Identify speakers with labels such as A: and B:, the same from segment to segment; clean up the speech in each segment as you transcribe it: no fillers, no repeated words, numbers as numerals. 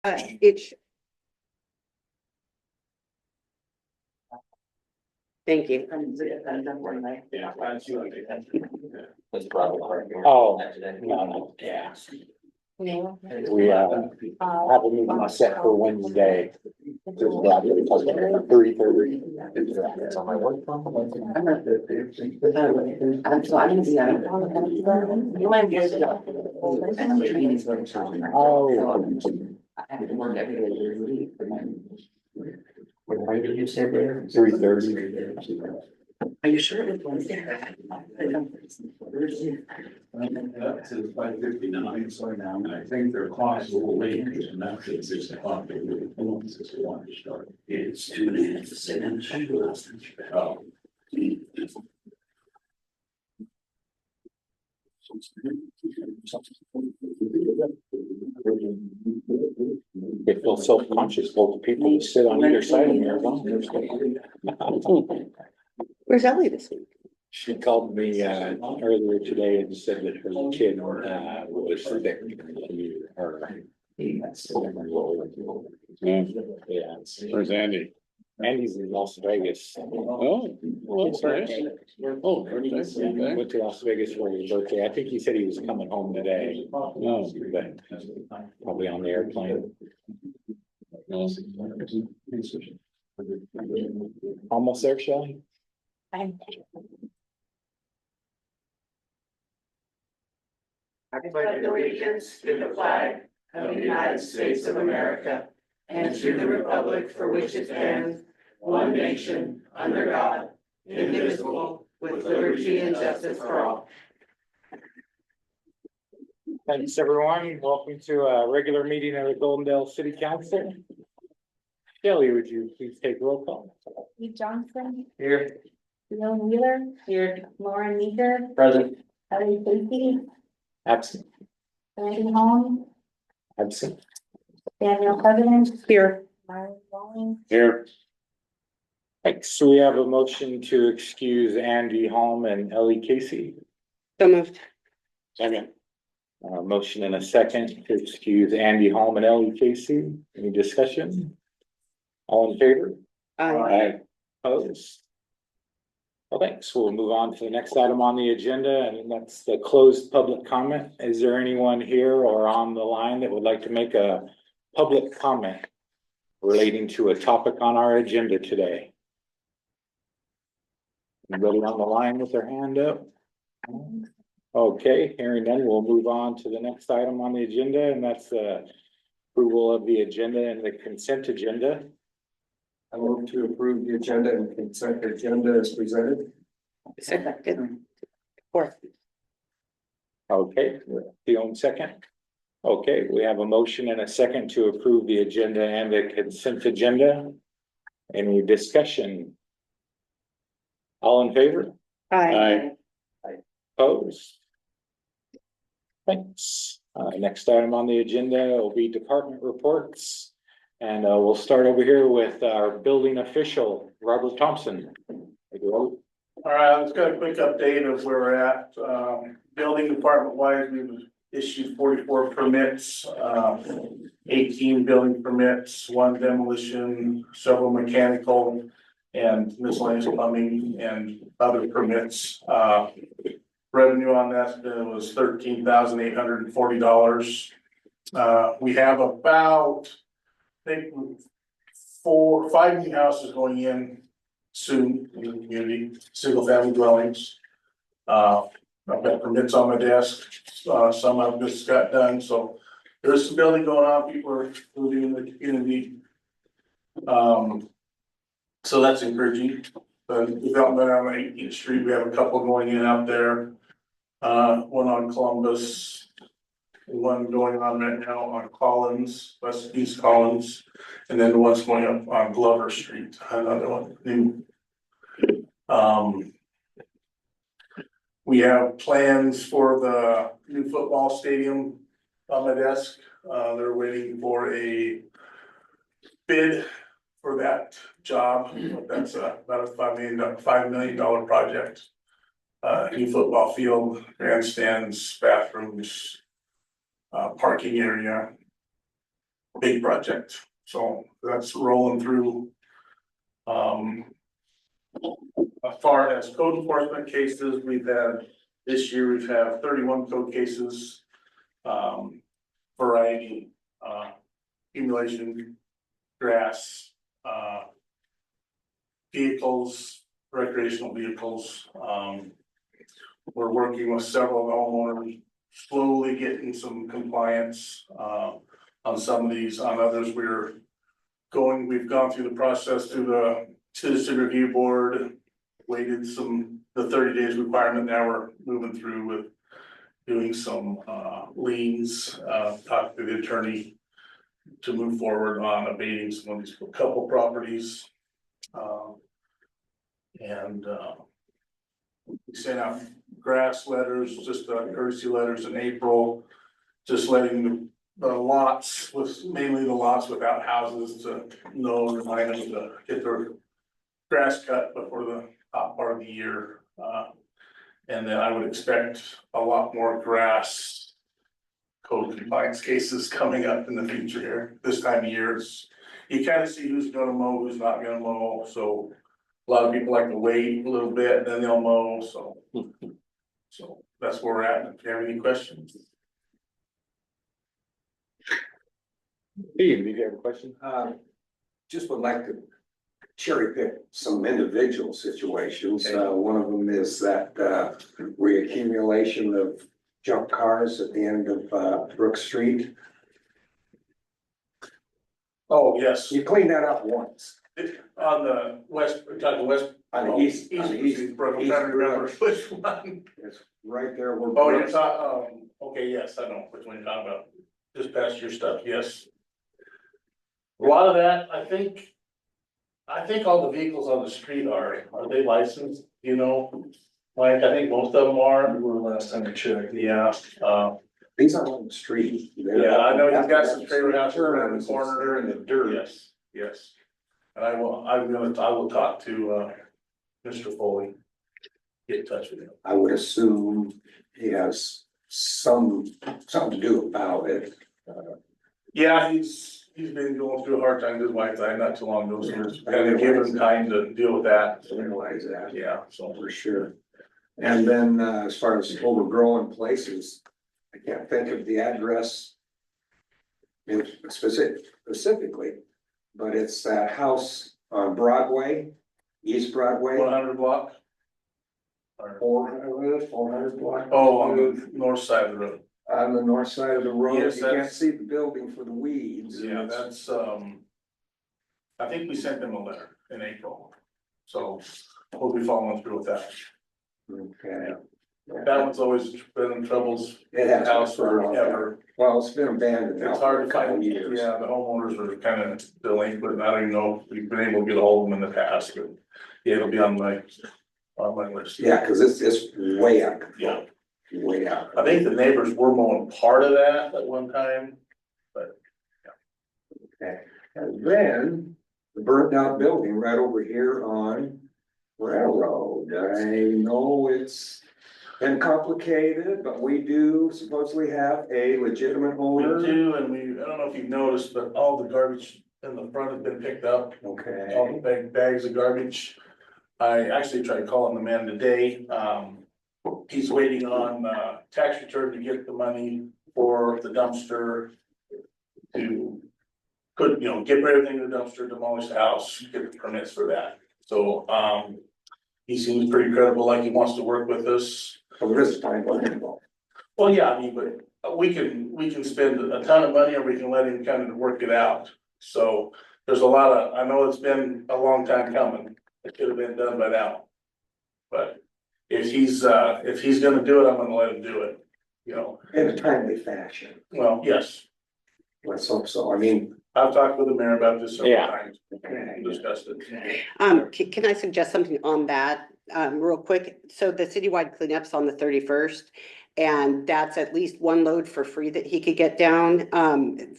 A: It's. Thank you.
B: Oh, no, yeah. We have a meeting set for Wednesday. 3:30. It's on my work phone.
A: So I'm gonna be on. You might be.
B: Oh.
A: I have to work every day.
B: What time did you say there? 3:30.
A: Are you sure it was Wednesday?
C: Up to 5:59, so now, and I think their clock's a little late, and that's at 6 o'clock, they really want 6:01 to start.
A: It's 2 minutes to 7.
C: Oh.
B: They feel self-conscious, both people who sit on either side of me are gone.
A: Where's Ellie this week?
B: She called me earlier today and said that her kid was sick. Yeah.
D: Where's Andy?
B: Andy's in Las Vegas.
D: Oh, well, that's nice. Oh, birthday, okay.
B: Went to Las Vegas for his birthday. I think he said he was coming home today.
D: No.
B: But probably on the airplane.
D: No.
B: Almost there, Shelley?
A: I pledge allegiance to the flag of the United States of America and to the republic for which it stands, one nation, under God, indivisible, with liberty and justice for all.
B: Thanks, everyone. Welcome to a regular meeting of the Goldendale City Council. Shelley, would you please take roll call?
E: Steve Johnson,
B: Here.
E: Bill Wheeler, here, Lauren Meeker,
B: Present.
E: Ellie Casey,
B: Absent.
E: Randy Holmes,
B: Absent.
E: Daniel Covenant,
A: Here.
E: Myron Walling,
D: Here.
B: Thanks. So we have a motion to excuse Andy Holm and Ellie Casey.
A: So moved.
D: Second.
B: Motion and a second to excuse Andy Holm and Ellie Casey. Any discussion? All in favor?
A: Aye.
B: Opposed? Well, thanks. We'll move on to the next item on the agenda, and that's the closed public comment. Is there anyone here or on the line that would like to make a public comment relating to a topic on our agenda today? Anybody on the line with their hand up? Okay, hearing none, we'll move on to the next item on the agenda, and that's the approval of the agenda and the consent agenda.
F: I move to approve the agenda and consent agenda as presented.
A: Second. Fourth.
B: Okay, the own second. Okay, we have a motion and a second to approve the agenda and the consent agenda. Any discussion? All in favor?
A: Aye.
B: Opposed? Thanks. Next item on the agenda will be department reports. And we'll start over here with our building official, Robert Thompson.
G: All right, let's get a quick update of where we're at. Building department wise, we've issued 44 permits, 18 building permits, 1 demolition, several mechanical and miscellaneous plumbing and other permits. Revenue on that was $13,840. We have about, I think, 4 or 5 new houses going in soon in the community, single family dwellings. I've got permits on my desk, some I've just got done, so there's some building going on, people are moving in the community. So that's encouraging. Development on 18th Street, we have a couple going in out there. One on Columbus, one going on right now on Collins, East Collins, and then the one's going up on Glover Street, another one new. We have plans for the new football stadium on my desk. They're waiting for a bid for that job. That's about a $5 million project. New football field, grandstands, bathrooms, parking area. big project, so that's rolling through. As far as code enforcement cases, this year we've had 31 code cases. Variety, accumulation, grass, vehicles, recreational vehicles. We're working with several homeowners, slowly getting some compliance, on some of these. On others, we've gone through the process through the citizen review board, waited the 30 days requirement. Now we're moving through with doing some, liens, talk to the attorney to move forward on abating some of these couple properties. And we sent out grass letters, just courtesy letters in April, just letting the lots, mainly the lots without houses, to know, remind them to get their grass cut before the top part of the year. And then I would expect a lot more grass code compliance cases coming up in the future here. This time of year, you kind of see who's gonna mow, who's not gonna mow, so a lot of people like to wait a little bit, and then they'll mow, so. So that's where we're at. If you have any questions?
B: Steve, do you have a question?
F: Just would like to cherry pick some individual situations. One of them is that reaccumulation of junk cars at the end of Brook Street.
G: Oh, yes,
F: You cleaned that up once.
G: on the west, we're talking west.
F: On the east,
G: East,
F: on the east,
G: I'm trying to remember which one.
F: it's right there where.
G: Oh, you're
F: Brooks-
G: talking, okay, yes, I know which one you're talking about. Just past your stuff, yes. A lot of that, I think all the vehicles on the street are they licensed, you know? Like, I think most of them are.
F: We were last time I checked.
G: Yeah,
F: These aren't on the street.
G: yeah, I know you've got some trailer houses around the corner.
F: They're in the dirt.
G: Yes, yes. And I will talk to, Mr. Foley. Get in touch with him.
F: I would assume he has something to do about it.
G: Yeah, he's been going through a hard time, his wife died not too long ago, so we're kind of giving him time to deal with that.
F: I realize that.
G: Yeah, so.
F: For sure. And then as far as overgrown places, I can't think of the address specifically, but it's that house on Broadway, East Broadway.
G: 100 block? Or-
F: 400 block.
G: Oh, on the north side of the road.
F: On the north side of the road,
G: Yes,
F: you can't
G: that's-
F: see the building for the weeds.
G: Yeah, that's, I think we sent them a letter in April. So we'll be following through with that.
F: Okay.
G: That one's always been in troubles.
F: It has been
G: House
F: for a long time.
G: forever.
F: Well, it's been abandoned now
G: It's
F: for
G: hard
F: a
G: to
F: couple
G: find,
F: years.
G: yeah, the homeowners are kind of delinquent, I don't even know if we've been able to get a hold of them in the past, but yeah, it'll be on my list.
F: Yeah, cause it's way up.
G: Yeah.
F: Way up.
G: I think the neighbors were mowing part of that at one time.
F: And then the burnt out building right over here on Railroad. I know it's been complicated, but we do supposedly have a legitimate
G: We
F: owner.
G: do, and I don't know if you've noticed, but all the garbage in the front has been picked up, all
F: Okay,
G: the big bags of garbage. I actually tried calling the man today, he's waiting on, tax return to get the money for the dumpster. To get everything in the dumpster, demolish the house, get the permits for that, so, he seems pretty credible, like he wants to work with us.
F: well, there is a timeline involved.
G: Well, yeah, I mean, but we can spend a ton of money, or we can let him kind of work it out. So there's a lot of, I know it's been a long time coming, it could have been done by now. But if he's gonna do it, I'm gonna let him do it,
F: In a timely fashion.
G: well, yes,
F: Let's hope so. I mean,
G: I've talked with the mayor about this several
B: Yeah.
G: times, and discussed it.
H: Can I suggest something on that, real quick? So the citywide cleanup's on the 31st. And that's at least one load for free that he could get down,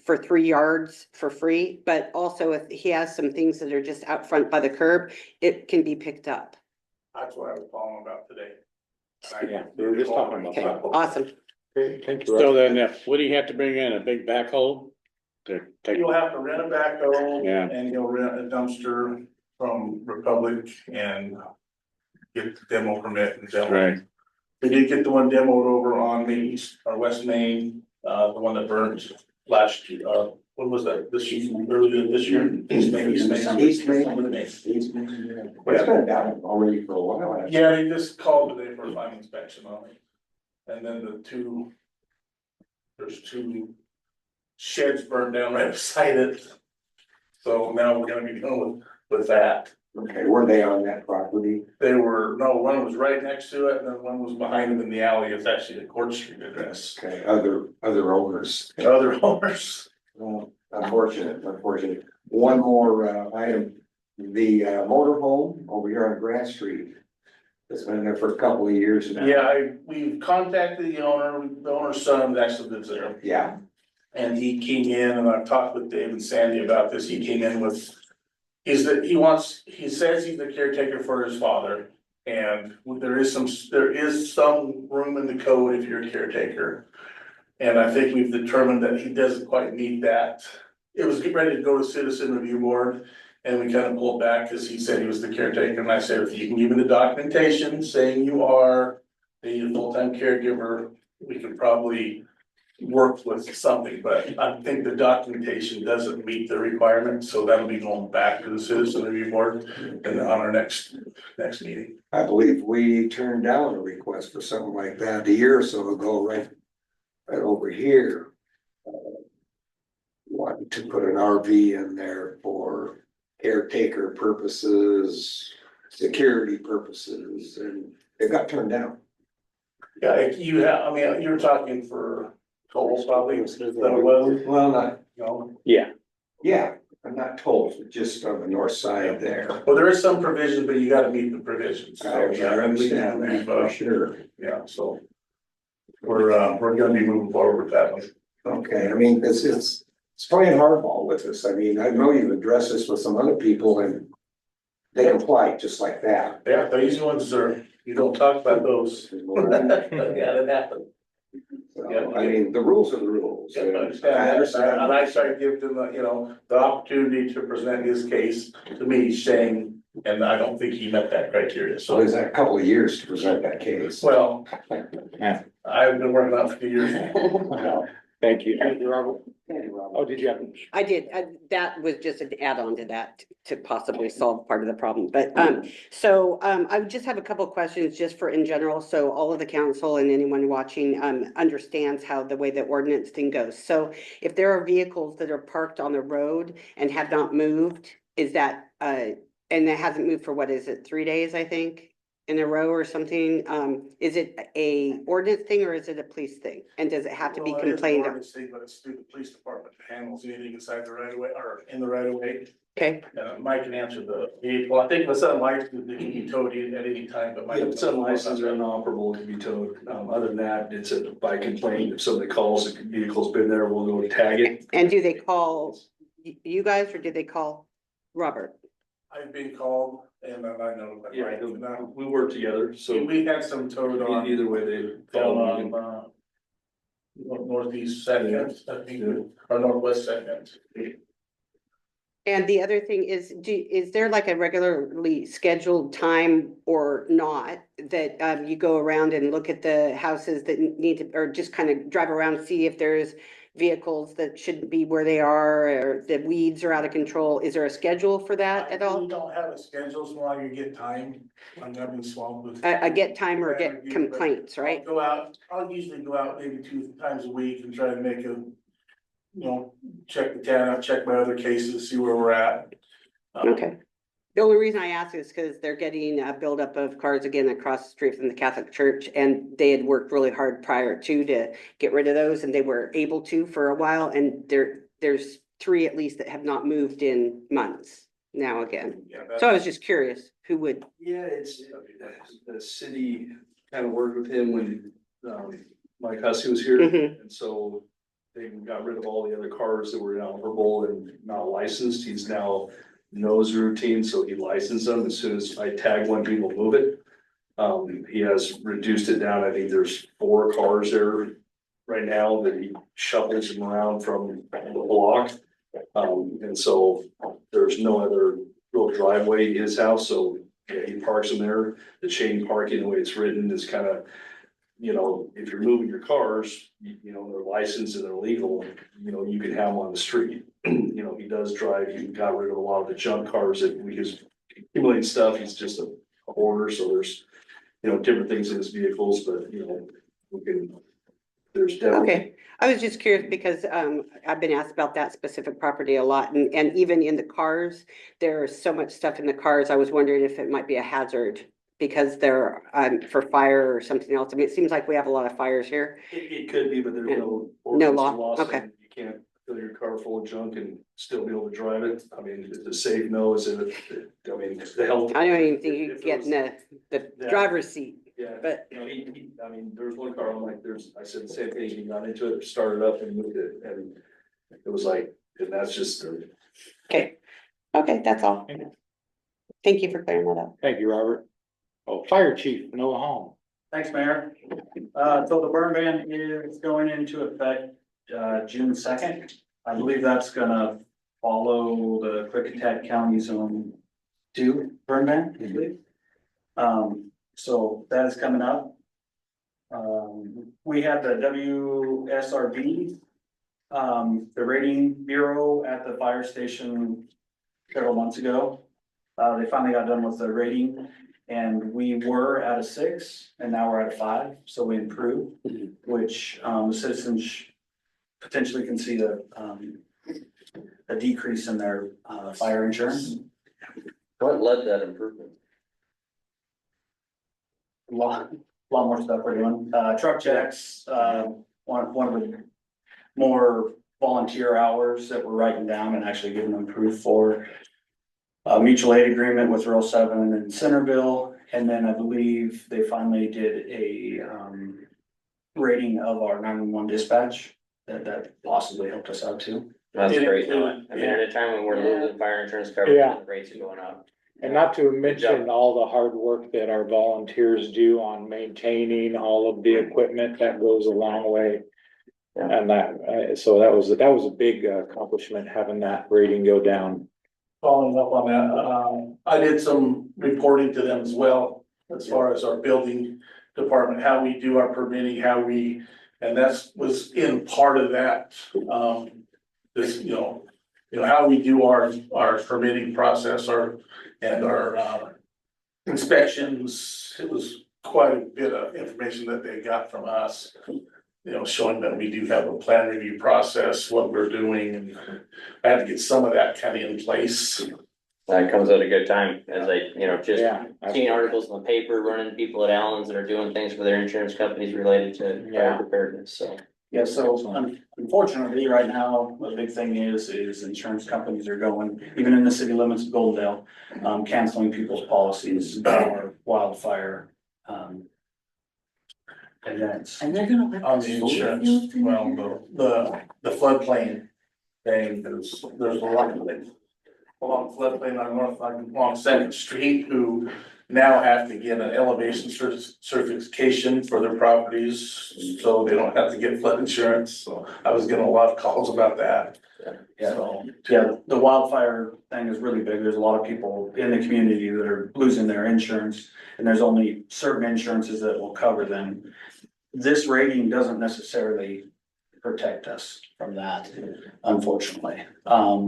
H: for 3 yards for free. But also if he has some things that are just out front by the curb, it can be picked up.
G: That's what I was calling about today.
B: Yeah, we were just talking about
H: Okay,
B: that.
H: awesome.
B: Okay, thank you.
D: So
B: Russ.
D: then, would he have to bring in a big backhoe to take,
G: You'll have to rent a backhoe.
D: Yeah.
G: And you'll rent a dumpster from Republic and get the demo permit and demo.
D: right,
G: We did get the one demoed over on the east or west main, the one that burned last year, when was that, this year, earlier this year? East Main.
F: East Main. East Main, yeah. Well, it's been down already for a while. actually.
G: Yeah, he just called today for a final inspection on it. And then there's two sheds burned down right beside it. So now we're gonna be dealing with that.
F: Okay, were they on that property?
G: They were, no, one was right next to it and then one was behind them in the alley. It's actually a Court Street address.
F: Okay, other owners.
G: Other owners.
F: Well, unfortunate. One more item, the motorhome over here on Grass Street. It's been there for a couple of years now.
G: Yeah, we've contacted the owner's son actually lives there.
F: Yeah,
G: And he came in and I've talked with Dave and Sandy about this. He came in with. Is that he says he's the caretaker for his father. And there is some room in the code if you're a caretaker. And I think we've determined that he doesn't quite need that. It was getting ready to go to citizen review board. And we kind of pulled back because he said he was the caretaker. And I said, if you can give me the documentation saying you are a full-time caregiver, we could probably work with something, but I think the documentation doesn't meet the requirement, so that'll be going back to the citizen review board and on our next meeting.
F: I believe we turned down a request for something like that a year or so ago, right over here. Wanted to put an RV in there for caretaker purposes, security purposes, and it got turned down.
G: Yeah, I mean, you're talking for tolls probably, is that what it was?
F: Well, not,
G: No.
F: yeah, I'm not told, just on the north side there.
G: Well, there is some provision, but you gotta meet the provisions. So,
F: I
G: yeah,
F: understand that for sure.
G: Yeah, so we're gonna be moving forward with that one.
F: Okay, I mean, it's playing hardball with us. I mean, I know you've addressed this with some other people and they comply just like that.
G: Yeah, the easy ones are, you don't talk about those. Yeah, that happened.
F: So, I mean, the rules are the rules.
G: Yeah, I understand, and I started giving him, the opportunity to present his case to me, saying, and I don't think he met that criteria,
F: So
G: so.
F: is that a couple of years to present that case?
G: Well,
B: Yeah.
G: I've been working on it for a few years.
B: Thank you. Thank you, Robert. Oh, did you have?
H: I did, that was just an add-on to that to possibly solve part of the problem, but, I would just have a couple of questions just for in general, so all of the council and anyone watching, understands how the way the ordinance thing goes. So if there are vehicles that are parked on the road and have not moved, is that, and it hasn't moved for, what is it, 3 days, I think? In a row or something, is it a ordinance thing or is it a police thing? And does it have to be
G: Well, it is an
H: complained of?
G: ordinance thing, but it's through the police department that handles anything inside the right of way or in the right of way.
H: Okay,
G: Mike can answer well, I think if it's unlicensed, it can be towed at any time, but Mike.
C: Yeah, if it's unlicensed or inoperable, it can be towed. Other than that, it's by complaint. If somebody calls, the vehicle's been there, we'll go tag it.
H: and do they call you guys or did they call Robert?
G: I've been called and I know that,
C: Yeah,
G: right, now,
C: we work together, so
G: we had some towed on.
C: either way they
G: Down
C: call.
G: on, northeast second, I think, or northwest second.
H: And the other thing is, is there like a regularly scheduled time or not that you go around and look at the houses that need to, or just kind of drive around, see if there's vehicles that shouldn't be where they are, or the weeds are out of control? Is there a schedule for that at all?
G: We don't have a schedule, so long as you get time, I'm gonna be swamped with.
H: A get time or get complaints, right?
G: I'll usually go out maybe 2 times a week and try to make check the town out, check my other cases, see where we're at.
H: Okay. The only reason I ask is because they're getting a buildup of cars again across the street from the Catholic Church, and they had worked really hard prior to get rid of those, and they were able to for a while, and there's 3 at least that have not moved in months now again.
G: Yeah,
H: So I was just curious who would,
C: Yeah, it's, the city kind of worked with him when, Mike Hussey was here,
H: Mhm.
C: and so they got rid of all the other cars that were inoperable and not licensed. He's now knows the routine, so he licensed them. As soon as I tag one, he will move it. He has reduced it down. I think there's 4 cars there right now that he shuffles them around from the block. And so there's no other real driveway to his house, so yeah, he parks them there. The chain parking, the way it's written is kind of, you know, if you're moving your cars, you know, they're licensed and they're legal, you know, you can have them on the street. You know, he does drive, he got rid of a lot of the junk cars that we just accumulate stuff. He's just a hoarder, so there's, you know, different things in his vehicles, but, you know, we can, there's definitely.
H: Okay, I was just curious because I've been asked about that specific property a lot, and even in the cars, there's so much stuff in the cars. I was wondering if it might be a hazard because they're for fire or something else. I mean, it seems like we have a lot of fires here.
C: It could be, but there's
H: Yeah.
C: no.
H: No
C: ordinance
H: law,
C: or saying
H: okay.
C: You can't fill your car full of junk and still be able to drive it. I mean, it's a safe no, is it, I mean, the health.
H: I don't even think you
C: If it
H: get
C: was-
H: in the
C: Yeah.
H: driver's seat,
C: Yeah,
H: but
C: you know, I mean, there was one car, I'm like, I said the same thing, he got into it, started up and moved it, and it was like, and that's just.
H: okay, that's all. Thank you for clearing that up.
B: Thank you, Robert. Oh, Fire Chief Noah Home.
I: Thanks, Mayor. So the burn ban is going into effect, June 2nd. I believe that's gonna follow the Klickitat County Zone 2 burn ban, I believe. So that is coming up. We had the WSRB, the rating bureau at the fire station several months ago. They finally got done with the rating. And we were at a 6 and now we're at a 5, so we improved, which the citizens potentially can see a decrease in their fire insurance.
D: What led that improvement?
I: A lot more stuff we're doing, truck checks, one of the more volunteer hours that we're writing down and actually giving them proof for. Mutual aid agreement with Rural 7 in Centerville, and then I believe they finally did a rating of our 911 dispatch, that possibly helped us out too.
D: That's
G: It
D: great, though.
G: included-
D: I mean, at a time when we're losing fire insurance coverage
B: Yeah.
D: and the rates are going up.
B: And not to
D: job.
B: mention all the hard work that our volunteers do on maintaining all of the equipment, that goes a long way.
D: Yeah.
B: And that, so that was a big accomplishment, having that rating go down.
G: Following up on that, I did some reporting to them as well, as far as our building department, how we do our permitting, and that's was in part of that. This, you know, how we do our permitting process, our inspections. It was quite a bit of information that they got from us. You know, showing that we do have a plan review process, what we're doing, and I had to get some of that kind of in place.
D: That comes at a good time, as just
B: Yeah.
D: seeing articles in the paper, running people at Allen's that are doing things for their insurance companies related to
B: Yeah.
D: fire preparedness, so.
I: Yeah, so unfortunately, right now, the big thing is insurance companies are going, even in the city limits of Goldendale, canceling people's policies for wildfire, events.
E: And they're gonna.
G: On the insurance, well, the floodplain thing, there's a lot of things. Along floodplain on along Second Street, who now have to get an elevation certification for their properties, so they don't have to get flood insurance, so I was getting a lot of calls about that.
I: Yeah.
G: So,
I: Yeah, the wildfire thing is really big. There's a lot of people in the community that are losing their insurance, and there's only certain insurances that will cover them. This rating doesn't necessarily protect us from that, unfortunately.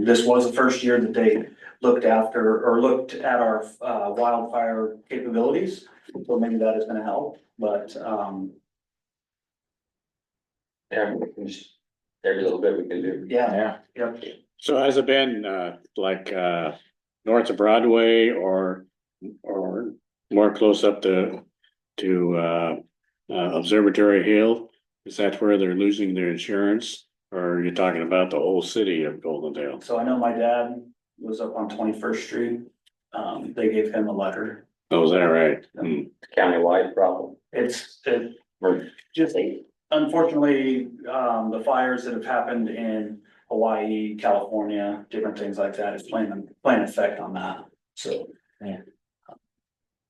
I: This was the first year that they looked at our wildfire capabilities, so maybe that is gonna help, but
D: Yeah, we can just, every little bit we can do.
I: yeah,
B: Yeah.
I: yep.
J: So has it been north of Broadway or more close up to Observatory Hill? Is that where they're losing their insurance? Or are you talking about the whole city of Goldendale?
I: So I know my dad was up on 21st Street. They gave him a letter.
J: Oh, is that right? Hmm.
D: Countywide problem. We're
I: Just unfortunately, the fires that have happened in Hawaii, California, different things like that is playing effect on that, so.
B: Yeah.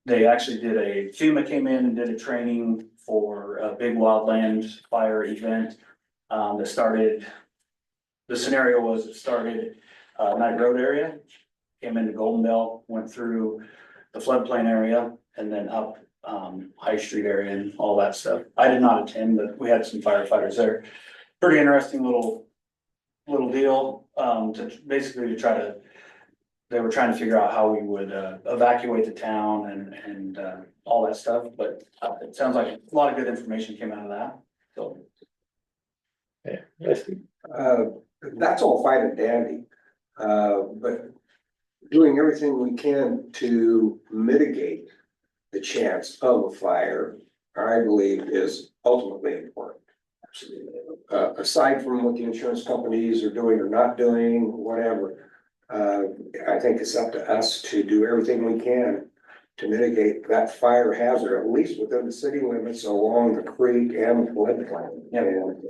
I: They actually FEMA came in and did a training for a big wildland fire event. That started, the scenario was it started, Knight Road area. Came into Golden Belt, went through the floodplain area and then up, High Street area and all that stuff. I did not attend, but we had some firefighters there. Pretty interesting little deal, to basically to try to, they were trying to figure out how we would, evacuate the town and all that stuff, but it sounds like a lot of good information came out of that, so.
B: Yeah, yes,
F: That's all fine and dandy. But doing everything we can to mitigate the chance of a fire, I believe is ultimately important. Aside from what the insurance companies are doing or not doing, whatever, I think it's up to us to do everything we can to mitigate that fire hazard, at least within the city limits along the creek and the floodplain. And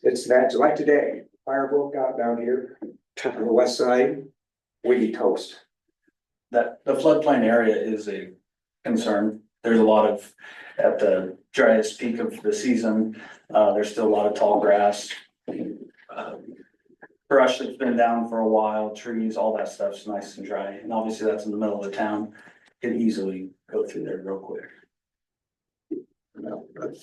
F: it's natural, like today, fire broke out down here on the west side, we'd be toast.
I: That the floodplain area is a concern. There's a lot of, at the driest peak of the season, there's still a lot of tall grass. Brush that's been down for a while, trees, all that stuff's nice and dry, and obviously that's in the middle of the town. Can easily go through there real quick.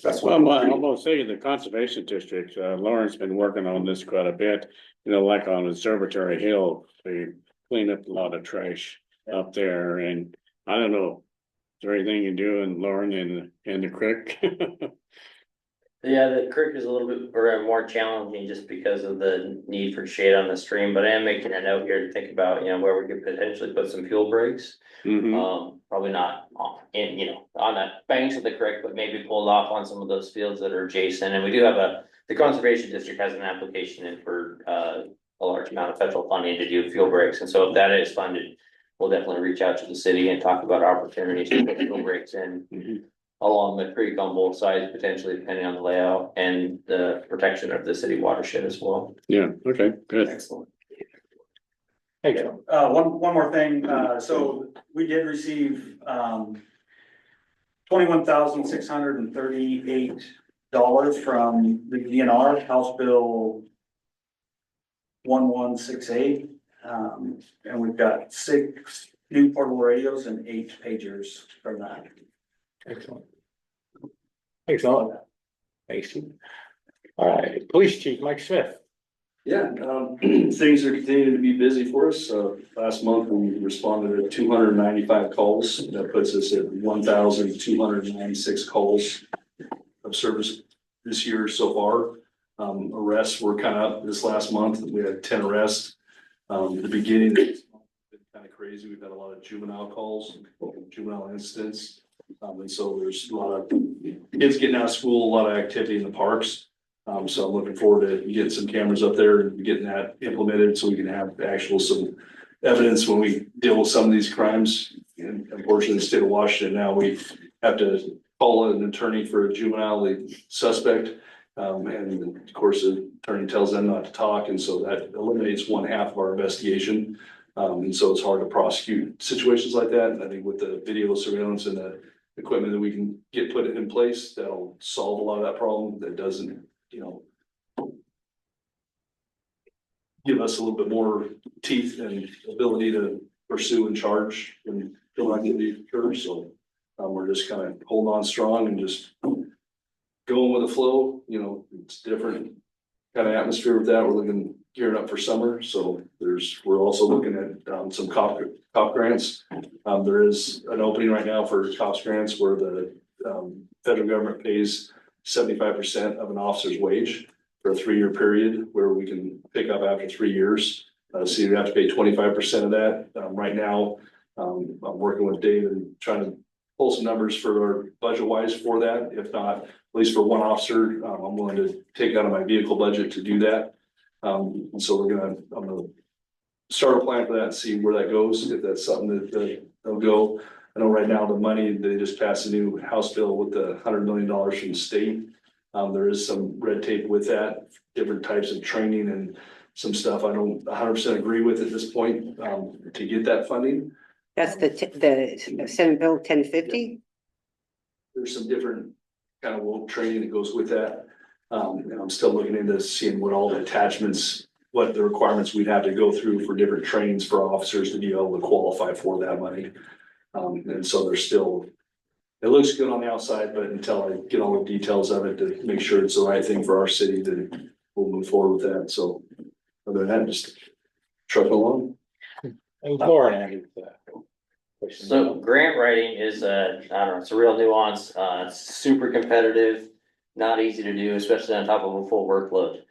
F: That's
J: Well,
F: what.
J: I'm gonna say the conservation district, Lauren's been working on this quite a bit, you know, like on Observatory Hill, they clean up a lot of trash up there, and I don't know. Is there anything you do in Lauren in the creek?
D: Yeah, the creek is a little bit more challenging just because of the need for shade on the stream, but I am making a note here to think about, where we could potentially put some fuel breaks.
J: Mhm.
D: Probably not on the banks of the creek, but maybe pulled off on some of those fields that are adjacent, and we do have the conservation district has an application in for, a large amount of federal funding to do fuel breaks, and so if that is funded, we'll definitely reach out to the city and talk about opportunities to put fuel breaks in.
J: Mhm.
D: Along the creek on both sides, potentially depending on the layout and the protection of the city watershed as well.
J: Yeah, okay, good.
F: Excellent.
B: hey, Joe.
I: One more thing, so we did receive, $21,638 from the DNR, House Bill 1168. And we've got 6 new portable radios and 8 pagers from that.
B: Excellent. Excellent. Thanks, Chief. All right, Police Chief Mike Smith.
C: Yeah, things are continuing to be busy for us. Last month, we responded to 295 calls. That puts us at 1,296 calls of service this year so far. Arrests were kind of up this last month. We had 10 arrests. The beginning of this month has been kind of crazy. We've had a lot of juvenile calls, juvenile incidents. And so there's a lot of kids getting out of school, a lot of activity in the parks. So I'm looking forward to getting some cameras up there and getting that implemented so we can have some evidence when we deal with some of these crimes. And unfortunately, in the state of Washington now, we have to call an attorney for a juvenile suspect. And of course, the attorney tells them not to talk. And so that eliminates 1/2 of our investigation. And so it's hard to prosecute situations like that. And I think with the video surveillance and the equipment that we can get put in place, that'll solve a lot of that problem. That doesn't, give us a little bit more teeth and ability to pursue and charge when activity occurs. So we're just kind of holding on strong and just going with the flow. It's different kind of atmosphere with that. We're gearing up for summer. So we're also looking at some cop grants. There is an opening right now for cops grants where the federal government pays 75% of an officer's wage for a 3-year period where we can pick up after 3 years. So you have to pay 25% of that. Right now, I'm working with Dave and trying to pull some numbers for our budget wise for that. If not, at least for one officer, I'm willing to take out of my vehicle budget to do that. And so I'm gonna start a plan for that and see where that goes, if that's something that they'll go. I know right now the money, they just passed a new House bill with the $100 million from the state. There is some red tape with that, different types of training and some stuff I don't 100% agree with at this point, to get that funding.
H: That's the Senate Bill 1050.
C: There's some different kind of training that goes with that. And I'm still looking into seeing what all the attachments, what the requirements we'd have to go through for different trainings for officers to be able to qualify for that money. And so there's still, it looks good on the outside, but until I get all the details of it to make sure it's the right thing for our city, then we'll move forward with that. So other than that, just truck along.
B: And Lauren, I have a question.
D: So grant writing is, I don't know, it's a real nuance, it's super competitive, not easy to do, especially on top of a full workload.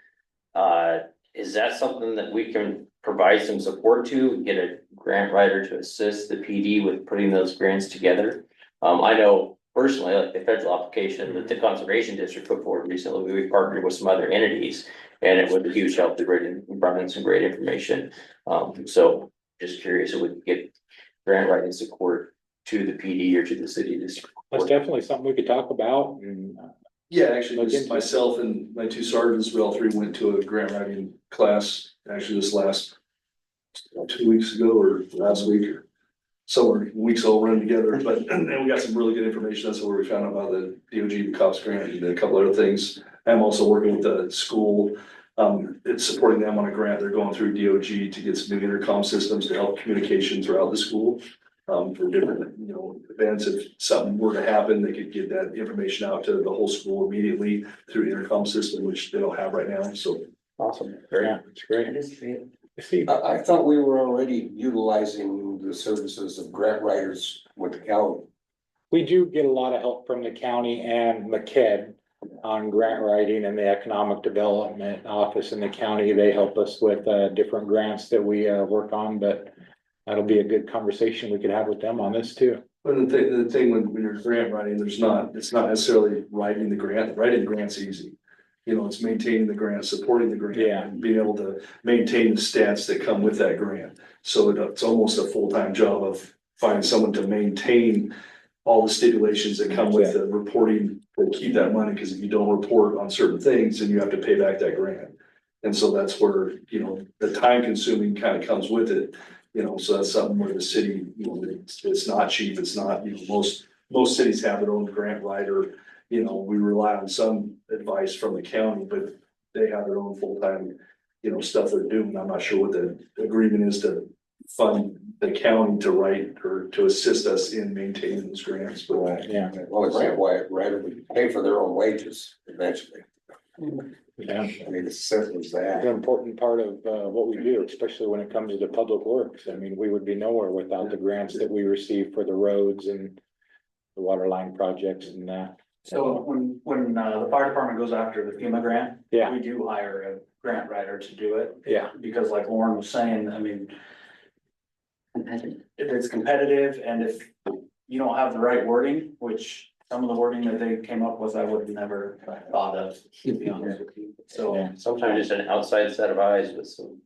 D: Is that something that we can provide some support to, get a grant writer to assist the PD with putting those grants together? I know personally, like the federal application that the Conservation District put forward recently, we partnered with some other entities. And it was a huge help to bring in some great information. So just curious if we could get grant writing support to the PD or to the city district.
B: That's definitely something we could talk about and.
C: Yeah, actually,
B: Look
C: just
B: into it.
C: myself and my two sergeants, we all three went to a grant writing class, actually this last 2 weeks ago or last week or somewhere, weeks all run together, but and we got some really good information. That's where we found out about the DOG cops grant and a couple other things. I'm also working with the school. It's supporting them on a grant. They're going through DOG to get some new intercom systems to help communication throughout the school. For different, events, if something were to happen, they could get that information out to the whole school immediately through intercom system, which they don't have right now, so.
D: Awesome.
B: Yeah, it's great. See,
F: I thought we were already utilizing the services of grant writers with the county.
B: we do get a lot of help from the county and MCED on grant writing and the Economic Development Office in the county. They help us with different grants that we work on, but that'll be a good conversation we could have with them on this too.
C: But the thing when you're grant writing, it's not necessarily writing the grant. Writing the grant's easy. It's maintaining the grant, supporting the grant.
B: Yeah.
C: And being able to maintain the stats that come with that grant. So it's almost a full-time job of finding someone to maintain all the stipulations that come with the reporting to keep that money, because if you don't report on certain things, then you have to pay back that grant. And so that's where, the time consuming kind of comes with it. So that's something where the city, it's not cheap. It's not, most cities have their own grant writer. We rely on some advice from the county, but they have their own full-time, stuff they're doing. I'm not sure what the agreement is to fund the county to write or to assist us in maintaining those grants, but.
B: Yeah,
F: Well, the grant writer would pay for their own wages eventually.
B: yeah.
F: I mean, it's simple as
B: It's
F: that.
B: an important part of what we do, especially when it comes to public works. I mean, we would be nowhere without the grants that we receive for the roads and the water line projects and that.
I: So when the fire department goes after the FEMA grant.
B: Yeah.
I: We do hire a grant writer to do it.
B: Yeah.
I: Because like Lauren was saying, I mean. If it's competitive and if you don't have the right wording, which some of the wording that they came up with, I would have never thought of, to be honest with you. So
B: Yeah.
D: Sometimes just an outside set of eyes with some.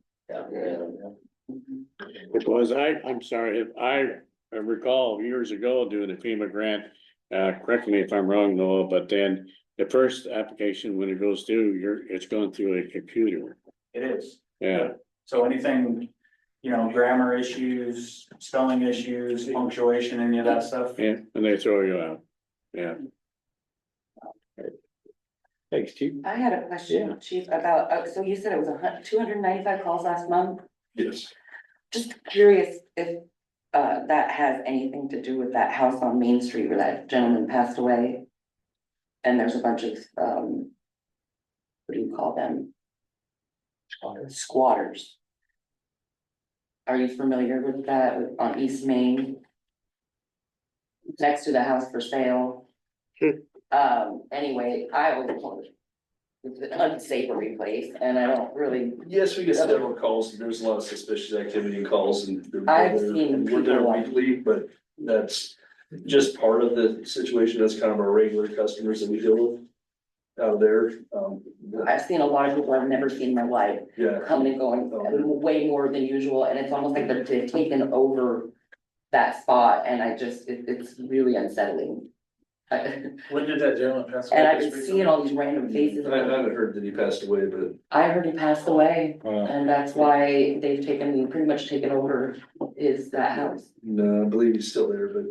J: It was, I'm sorry, if I recall years ago doing a FEMA grant, correct me if I'm wrong, Noah, but then the first application, when it goes through, it's going through a computer.
I: it is.
J: Yeah,
I: So anything, grammar issues, spelling issues, punctuation, any of that stuff.
J: yeah, and they throw you out. Yeah,
B: Thanks, Chief.
A: I had a question, Chief, about, so you said it was 295 calls last month?
C: Yes.
A: Just curious if that has anything to do with that house on Main Street where that gentleman passed away? And there's a bunch of, what do you call them? Squatters. Are you familiar with that on East Main? Next to the house for sale. Anyway, I was told it's an unsavory place and I don't really.
C: Yes, we get several calls. There's a lot of suspicious activity and calls and.
A: I've seen
C: We're there
A: people-
C: weekly, but that's just part of the situation. That's kind of our regular customers that we deal with out there.
A: I've seen a lot of people I've never seen in my life
C: Yeah,
A: coming and going way more than usual, and it's almost like they've taken over that spot, and it's really unsettling. And
G: When did that gentleman pass away?
A: I've been seeing all these random faces.
C: I haven't heard that he passed away, but
A: I heard he passed away,
B: Wow.
A: and that's why they've pretty much taken over that house.
C: no, I believe he's still there, but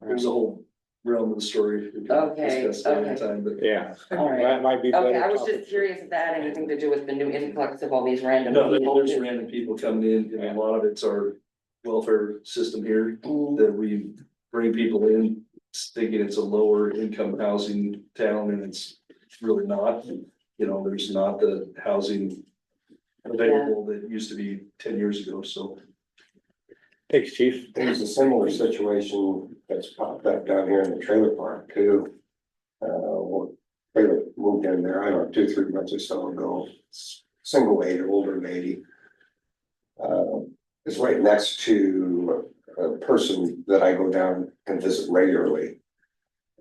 C: there's a whole realm of the story. We can
A: Okay,
C: discuss that
A: okay.
C: anytime, but
B: Yeah,
A: All right.
B: that might be better.
A: Okay, I was
B: topic.
A: just curious if that had anything to do with the new influx of all these random
C: no,
A: people.
C: there's random people coming in, and a lot of it's our welfare system here,
A: Mm,
C: that we bring people in thinking it's a lower income housing town, and it's really not. You know, there's not the housing available that used to be 10 years ago, so.
B: Thanks, chief.
F: There's a similar situation that's popped up down here in the trailer park too. Trailer moved in there, I don't know, 2-3 months or so ago, single lady, older lady. Is right next to a person that I go down and visit regularly.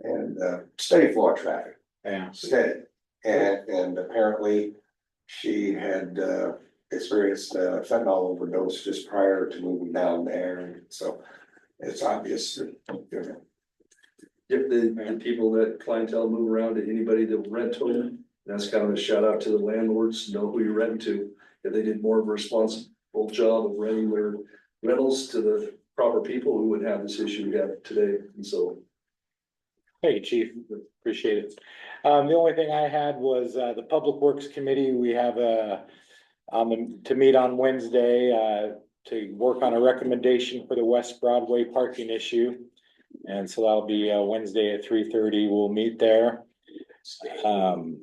F: And steady flow of traffic,
B: Yeah,
F: steady, and apparently she had experienced a fentanyl overdose just prior to moving down there, and so it's obvious that, you know.
C: If the people that clientele move around to anybody that will rent to them, that's kind of a shout out to the landlords, know who you're renting to. If they did more of a responsible job of renting their rentals to the proper people, we wouldn't have this issue we have today, and so.
B: thank you, chief. Appreciate it. The only thing I had was, the Public Works Committee, we have to meet on Wednesday, to work on a recommendation for the West Broadway parking issue. And so that'll be, Wednesday at 3:30, we'll meet there. Want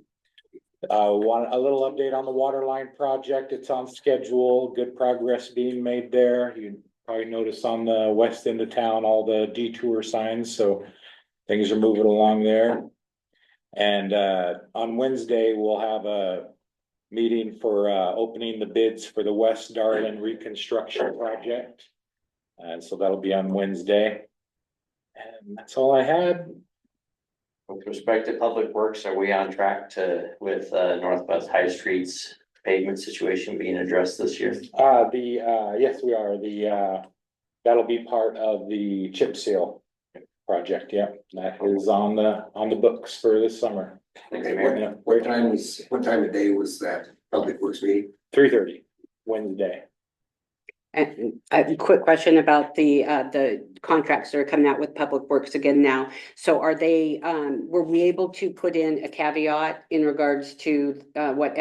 B: a little update on the water line project, it's on schedule, good progress being made there. You probably noticed on the west end of town, all the detour signs, so things are moving along there. And on Wednesday, we'll have a meeting for opening the bids for the West Darlin reconstruction project. And so that'll be on Wednesday. And that's all I had.
D: With respect to Public Works, are we on track with Northwest High Street's pavement situation being addressed this year?
B: Yes, we are. That'll be part of the chip seal project. Yeah, that is on the books for this summer.
F: Okay, what time of day was that public works meeting?
B: 3:30, Wednesday.
H: And a quick question about the contracts that are coming out with Public Works again now. So are they, were we able to put in a caveat in regards to what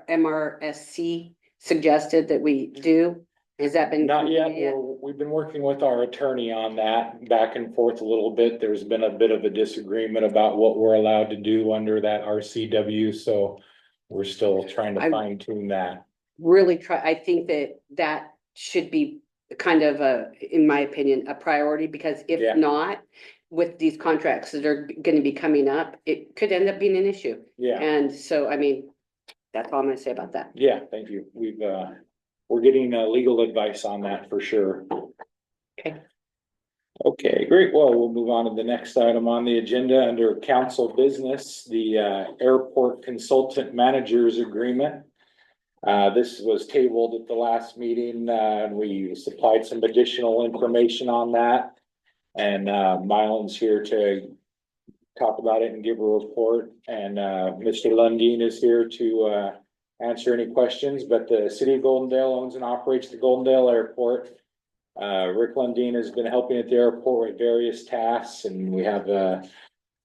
H: MRSC suggested that we do? Has that been?
B: Not yet.
H: completed
B: We've been working with our attorney on that back and forth a little bit. There's been a bit of a disagreement about what we're allowed to do under that RCW, so we're still trying to fine tune that.
H: Really I think that should be kind of in my opinion, a priority, because
B: Yeah.
H: if not, with these contracts that are gonna be coming up, it could end up being an issue.
B: Yeah,
H: And so, I mean, that's all I'm gonna say about that.
B: yeah, thank you. We're getting legal advice on that for sure.
H: Okay.
B: Okay, great. Well, we'll move on to the next item on the agenda under council business, the airport consultant managers agreement. This was tabled at the last meeting, and we supplied some additional information on that. And Mylan's here to talk about it and give a report, and Mr. Lundin is here to answer any questions, but the city of Goldendale owns and operates the Goldendale Airport. Rick Lundin has been helping at the airport with various tasks, and we have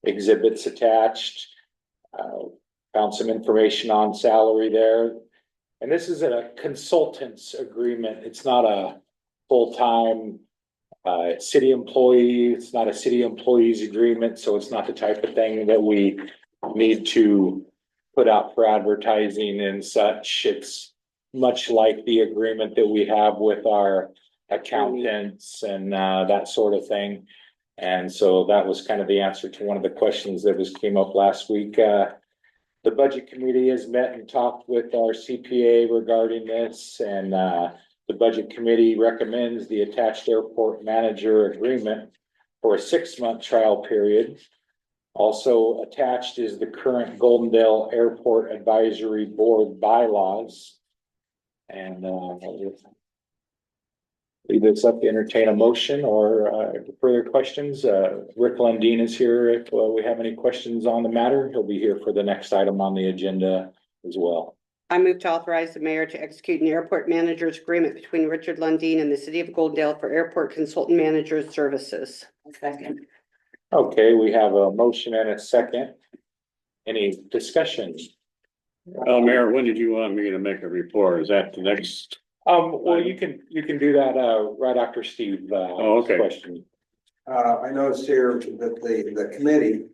B: exhibits attached. Found some information on salary there. And this is a consultant's agreement. It's not a full-time city employee. It's not a city employee's agreement, so it's not the type of thing that we need to put out for advertising and such. It's much like the agreement that we have with our accountants and that sort of thing. And so that was kind of the answer to one of the questions that came up last week. The budget committee has met and talked with our CPA regarding this, and the budget committee recommends the attached airport manager agreement for a 6-month trial period. Also attached is the current Goldendale Airport Advisory Board bylaws. And leave this up to entertain a motion or further questions. Rick Lundin is here if we have any questions on the matter. He'll be here for the next item on the agenda as well.
H: I move to authorize the mayor to execute an airport manager's agreement between Richard Lundin and the city of Goldendale for airport consultant manager services.
A: Second.
B: Okay, we have a motion and a second. Any discussion?
J: Mayor, when did you want me to make a report? Is that the next?
B: Well, you can do that, right after Steve,
J: okay.
B: question.
F: I noticed here that the committee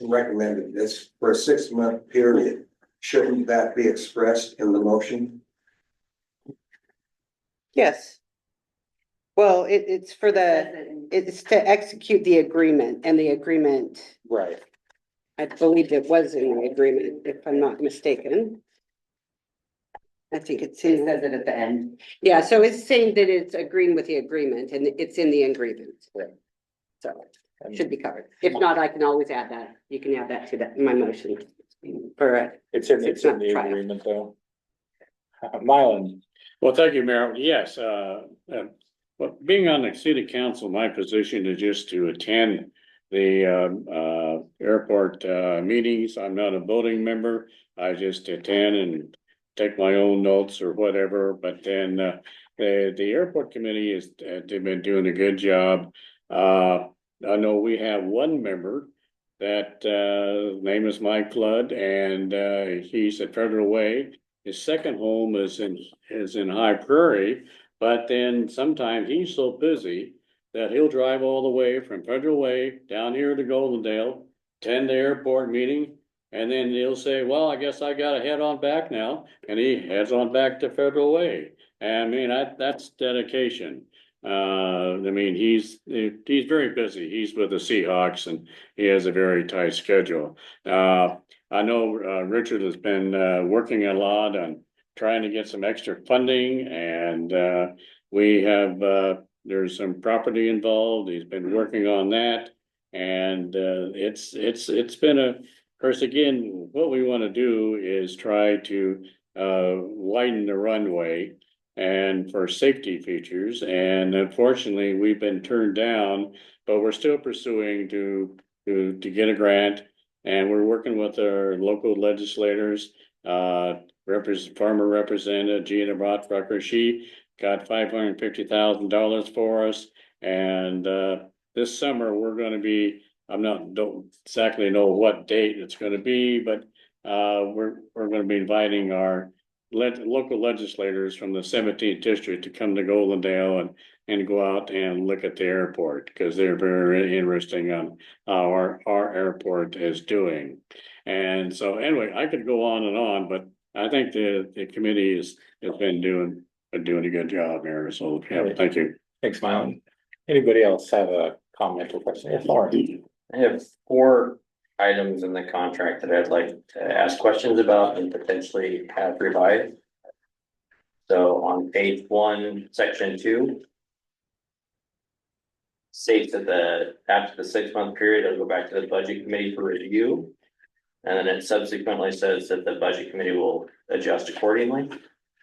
F: recommended this for a 6-month period. Shouldn't that be expressed in the motion?
H: Yes. Well, it's for it's to execute the agreement, and the agreement,
B: Right.
H: I believe it was in the agreement, if I'm not mistaken. I think it's in.
A: It says it at the end.
H: Yeah, so it's saying that it's agreeing with the agreement and it's in the agreement.
B: Right.
H: So it should be covered. If not, I can always add that. You can add that to my motion. For
B: It's in
H: It's
B: the
H: not trial.
B: agreement though. Mylan,
J: Well, thank you, Mayor. Yes, well, being on the city council, my position is just to attend the airport meetings. I'm not a voting member. I just attend and take my own notes or whatever, but then the airport committee is, they've been doing a good job. I know we have one member that name is Mike Flood, and he's at Federal Way. His second home is in High Prairie, but then sometimes he's so busy that he'll drive all the way from Federal Way down here to Goldendale, attend the airport meeting, and then he'll say, well, I guess I gotta head on back now, and he heads on back to Federal Way. And I mean, that's dedication. I mean, he's very busy. He's with the Seahawks and he has a very tight schedule. I know Richard has been working a lot on trying to get some extra funding, and we have there's some property involved. He's been working on that, and it's been of course, again, what we want to do is try to widen the runway and for safety features. And unfortunately, we've been turned down, but we're still pursuing to get a grant. And we're working with our local legislators, former representative Gina Rothrucker. She got $550,000 for us. And this summer, we're going to be, don't exactly know what date it's going to be, but we're going to be inviting our local legislators from the 17th district to come to Goldendale and go out and look at the airport, because they're very interesting on how our airport is doing. And so anyway, I could go on, but I think the committee has been doing a good job here. So yeah, thank you.
B: thanks, Mylan. Anybody else have a comment or question? Yes, Lauren.
D: I have 4 items in the contract that I'd like to ask questions about and potentially have revised. So on page 1, section 2. States that after the 6-month period, it'll go back to the budget committee for review. And then it subsequently says that the budget committee will adjust accordingly.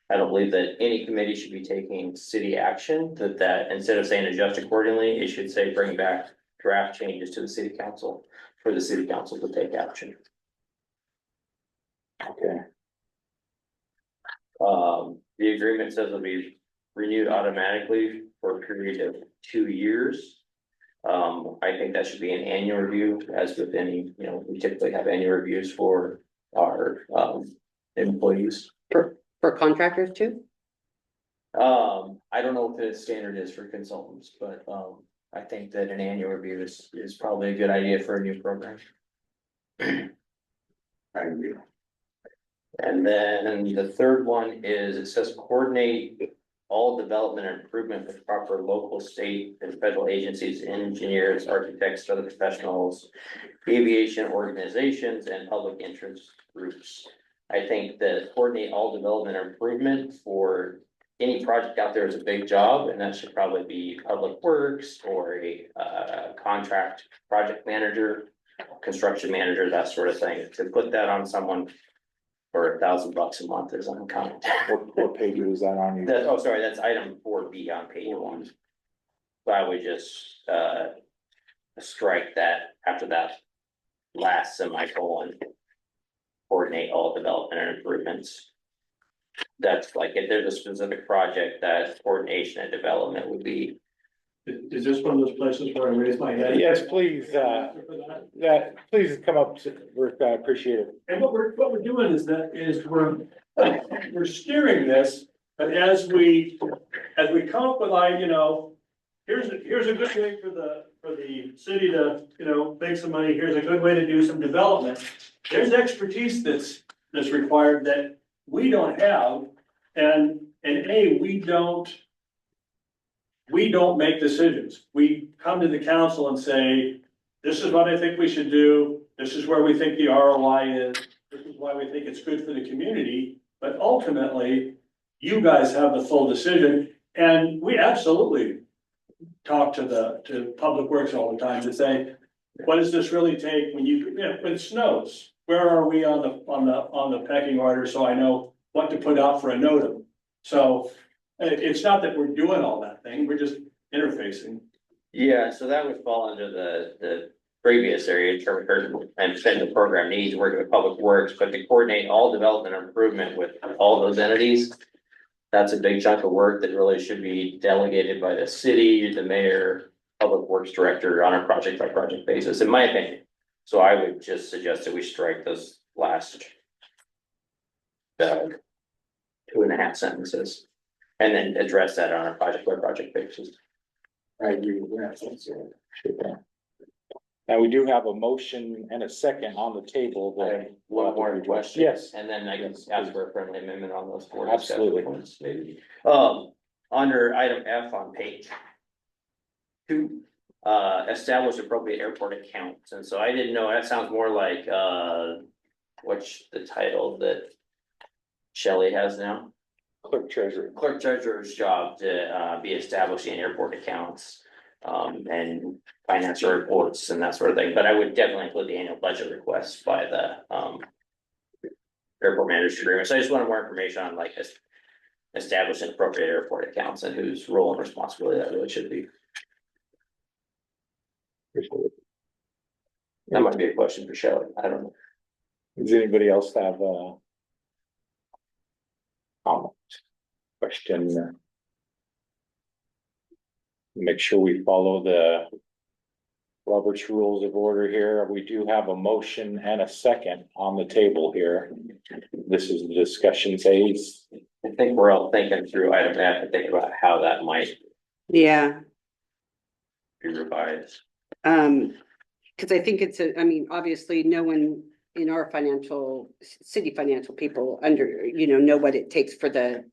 D: I don't believe that any committee should be taking city action, that instead of saying adjust accordingly, it should say bring back draft changes to the city council for the city council to take action.
B: Okay,
D: The agreement says it'll be renewed automatically for a period of 2 years. I think that should be an annual review, as with any, we typically have annual reviews for our employees.
H: For contractors too?
D: I don't know what the standard is for consultants, but I think that an annual review is probably a good idea for a new program.
F: I agree.
D: And then the third one is, it says coordinate all development and improvement with proper local, state, and federal agencies, engineers, architects, other professionals, aviation organizations, and public interest groups. I think that coordinate all development and improvement for any project out there is a big job, and that should probably be public works or a project manager, construction manager, that sort of thing. To put that on someone for $1,000 a month is uncommon.
B: what page was that on?
D: That's item 4B on page 1. So I would just strike that after that last semicolon. Coordinate all development and improvements. That's like, if there's a specific project, that coordination and development would be
G: Is this one of those places where I raise my hand?
B: Yes, please, please come up, Rick, I appreciate it.
G: And what we're doing is we're steering this, but as we come up with, here's a good way for the city to, make some money, here's a good way to do some development. There's expertise that's required that we don't have, and we don't make decisions. We come to the council and say, this is what I think we should do, this is where we think the ROI is, this is why we think it's good for the community, but ultimately, you guys have the full decision, and we absolutely talk to Public Works all the time to say, what does this really take when when it snows? Where are we on the pecking order, so I know what to put out for a NOTAM? So it's not that we're doing all that thing, we're just interfacing.
D: Yeah, so that would fall under the previous area, and spend the program needs, working with Public Works, but to coordinate all development and improvement with all those entities. That's a big chunk of work that really should be delegated by the city, the mayor, Public Works Director on a project by project basis, in my opinion. So I would just suggest that we strike those last 2.5 sentences. And then address that on a project by project basis.
B: I agree with that. Now, we do have a motion and a second on the table.
D: I have one more question.
B: Yes.
D: And then I can ask for a friendly amendment on those four.
B: Absolutely.
D: Points, maybe. Under item F on page 2, establish appropriate airport accounts. And so I didn't know, that sounds more like, what's the title that Shelley has now?
B: Clerk treasurer.
D: Clerk treasurer's job to be establishing airport accounts and financial reports and that sort of thing, but I would definitely include the annual budget requests by the airport managers agreement. So I just wanted more information on like establishing appropriate airport accounts and whose role and responsibility that really should be. That might be a question for Shelley. I don't know.
B: Does anybody else have a comment, question? Make sure we follow the Robert's Rules of Order here. We do have a motion and a second on the table here. This is the discussion phase.
D: I think we're all thinking through item F and thinking about how that might
H: Yeah,
D: be revised.
H: because I think obviously no one in our city financial people know what it takes for the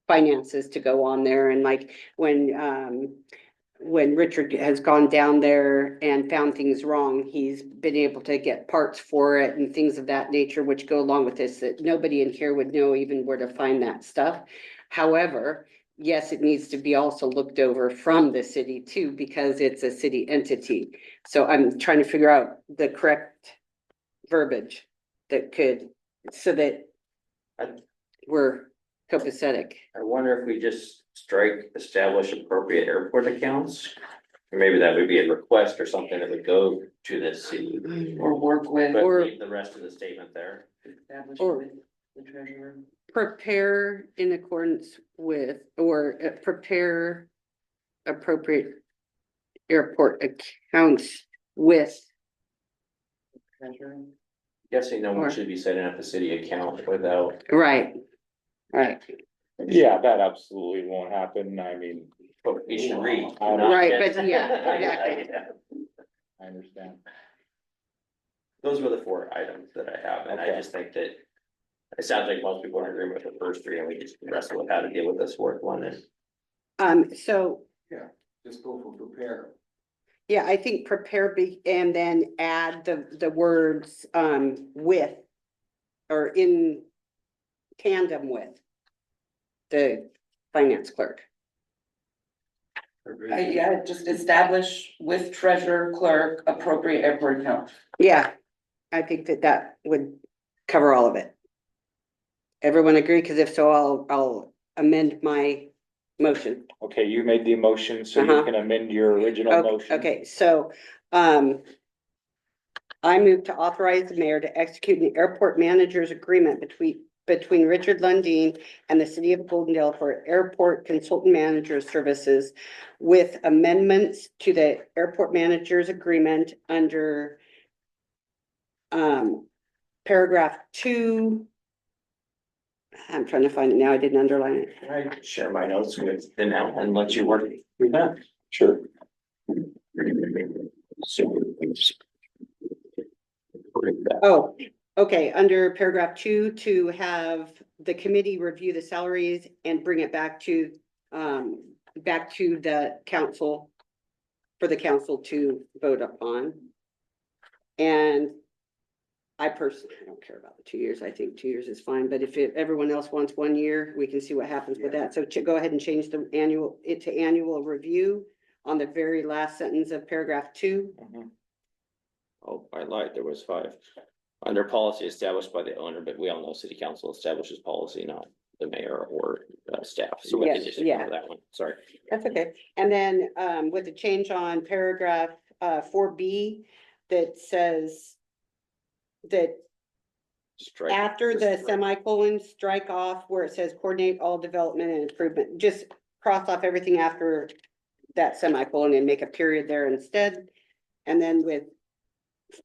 H: finances to go on there. And like when Richard has gone down there and found things wrong, he's been able to get parts for it and things of that nature, which go along with this, that nobody in here would know even where to find that stuff. However, yes, it needs to be also looked over from the city too, because it's a city entity. So I'm trying to figure out the correct verbiage that could, so that we're copacetic.
D: I wonder if we just strike establish appropriate airport accounts. Or maybe that would be a request or something that would go to the city.
A: Or work with.
D: But
H: Or-
D: leave the rest of the statement there.
H: Or-
A: The treasurer.
H: Prepare in accordance with, or prepare appropriate airport accounts with.
A: Treasurer.
D: Guessing no one
H: Or-
D: should be setting up a city account without,
H: Right.
B: Yeah, that absolutely won't happen. I mean,
D: but you should read.
H: Right, but yeah, exactly.
B: I understand.
D: Those were the 4 items that I have, and I
B: Okay.
D: just think that it sounds like most people are in agreement with the first 3, and we just wrestle with how to deal with this 4th one. And
H: So,
F: Just go for prepare.
H: yeah, I think prepare and then add the words, with. Or in tandem with. The finance clerk.
A: Yeah, just establish with treasurer clerk appropriate airport account.
H: Yeah, I think that would cover all of it. Everyone agree? Because if so, I'll amend my motion.
B: Okay, you made the motion, so you
H: Uh-huh.
B: can amend your original motion.
H: Okay, so, I move to authorize the mayor to execute an airport manager's agreement between Richard Lundin and the city of Goldendale for airport consultant manager services with amendments to the airport manager's agreement under paragraph 2. I'm trying to find it now. I didn't underline it.
D: Can I share my notes with them now and let you work through that?
B: Sure.
H: Oh, okay, under paragraph 2, to have the committee review the salaries and bring it back to the council for the council to vote upon. And I personally don't care about the 2 years. I think 2 years is fine, but if everyone else wants 1 year, we can see what happens with that. So go ahead and change the annual, it to annual review on the very last sentence of paragraph 2.
D: Oh, I lied, there was 5. Under policy established by the owner, but we all know city council establishes policy, not the mayor or staff, so we can
H: Yes,
D: just
H: yeah.
D: ignore that one, sorry.
H: That's okay. And then with the change on paragraph 4B that says that
D: Strike.
H: after the semicolon, strike off where it says coordinate all development and improvement, just cross off everything after that semicolon and make a period there instead. And then with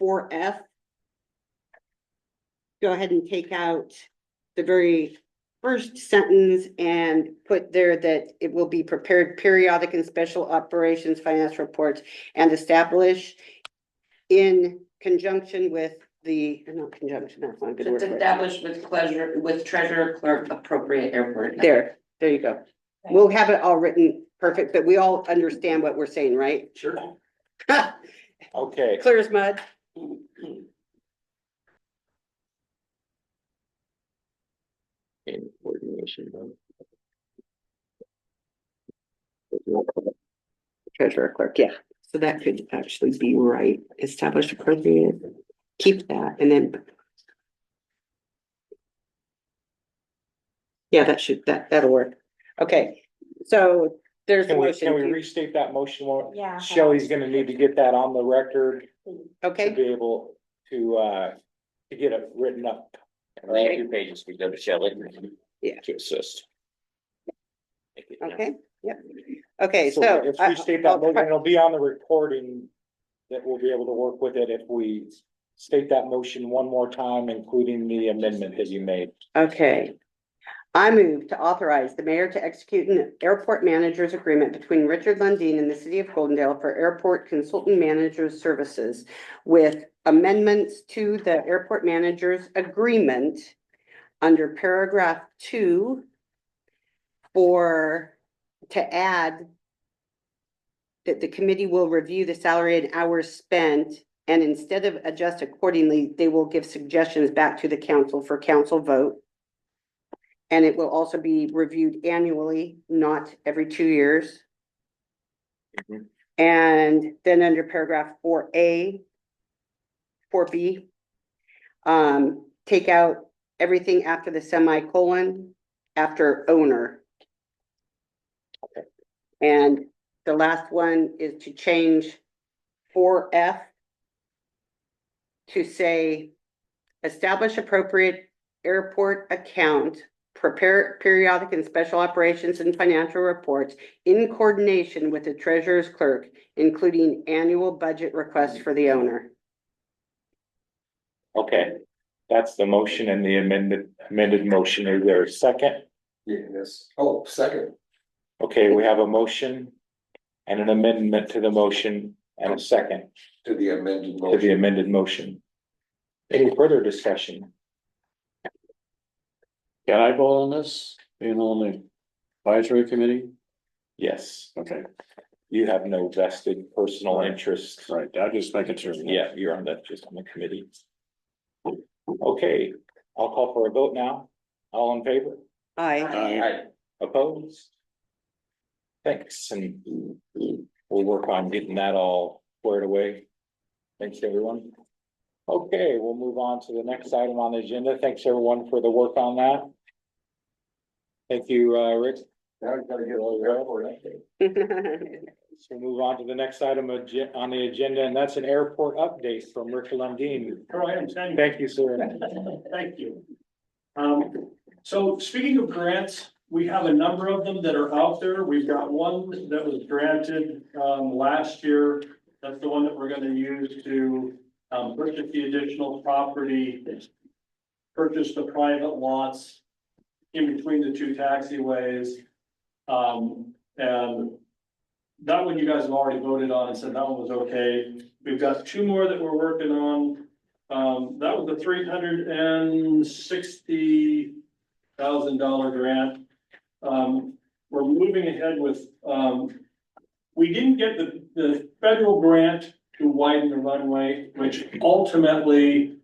H: 4F, go ahead and take out the very first sentence and put there that it will be prepared periodic and special operations finance reports and establish in conjunction with not conjunction, that's not a good word.
A: It's
H: for it.
A: established with treasurer clerk appropriate airport.
H: There you go. We'll have it all written perfect, but we all understand what we're saying, right?
C: Sure.
B: Okay,
H: Clear as mud.
D: In coordination.
H: Treasurer clerk, yeah. So that could actually be right. Establish appropriate, keep that, and then. Yeah, that'll work. Okay, so there's the
B: can we
H: motion.
B: restate that motion?
E: Yeah.
B: Shelley's gonna need to get that on the record to
H: Okay,
B: be able to get it written up.
D: And then 2 pages, we go to Shelley.
H: Yeah.
D: To assist.
H: okay, yep. Okay, so.
B: Let's restate that motion. It'll be on the recording that we'll be able to work with it if we state that motion one more time, including the amendment that you made.
H: Okay. I move to authorize the mayor to execute an airport manager's agreement between Richard Lundin and the city of Goldendale for airport consultant managers services with amendments to the airport manager's agreement under paragraph 2 to add that the committee will review the salary and hours spent, and instead of adjust accordingly, they will give suggestions back to the council for council vote. And it will also be reviewed annually, not every 2 years. And then under paragraph 4A, 4B, take out everything after the semicolon, after owner. And the last one is to change 4F to say, establish appropriate airport account, prepare periodic and special operations and financial reports in coordination with the treasurer's clerk, including annual budget requests for the owner.
B: Okay, that's the motion and the amended motion. Is there a second?
F: Yes. Oh, second.
B: Okay, we have a motion and an amendment to the motion and a second
F: To the amended
B: to the
F: motion.
B: amended motion. Any further discussion?
J: Can I vote on this, being on the advisory committee?
B: Yes,
J: Okay,
B: you have no vested personal interest.
J: right, I'll just make it sure.
B: Yeah, you're on just on the committee. Okay, I'll call for a vote now. All in favor?
H: Aye.
J: Aye.
B: Opposed? Thanks, and we'll work on getting that all squared away. Thanks, everyone. Okay, we'll move on to the next item on the agenda. Thanks, everyone, for the work on that. Thank you, Rick.
F: Now you gotta get all your airport update.
B: So move on to the next item on the agenda, and that's an airport update from Rick Lundin.
G: Go ahead and sign.
B: Thank you, sir.
G: Thank you.
K: So speaking of grants, we have a number of them that are out there. We've got one that was granted, last year. That's the one that we're gonna use to, purchase the additional property, purchase the private lots in between the two taxiways. And that one you guys have already voted on and said that one was okay. We've got two more that we're working on. That was a $360,000 grant. We're moving ahead with, we didn't get the federal grant to widen the runway, which ultimately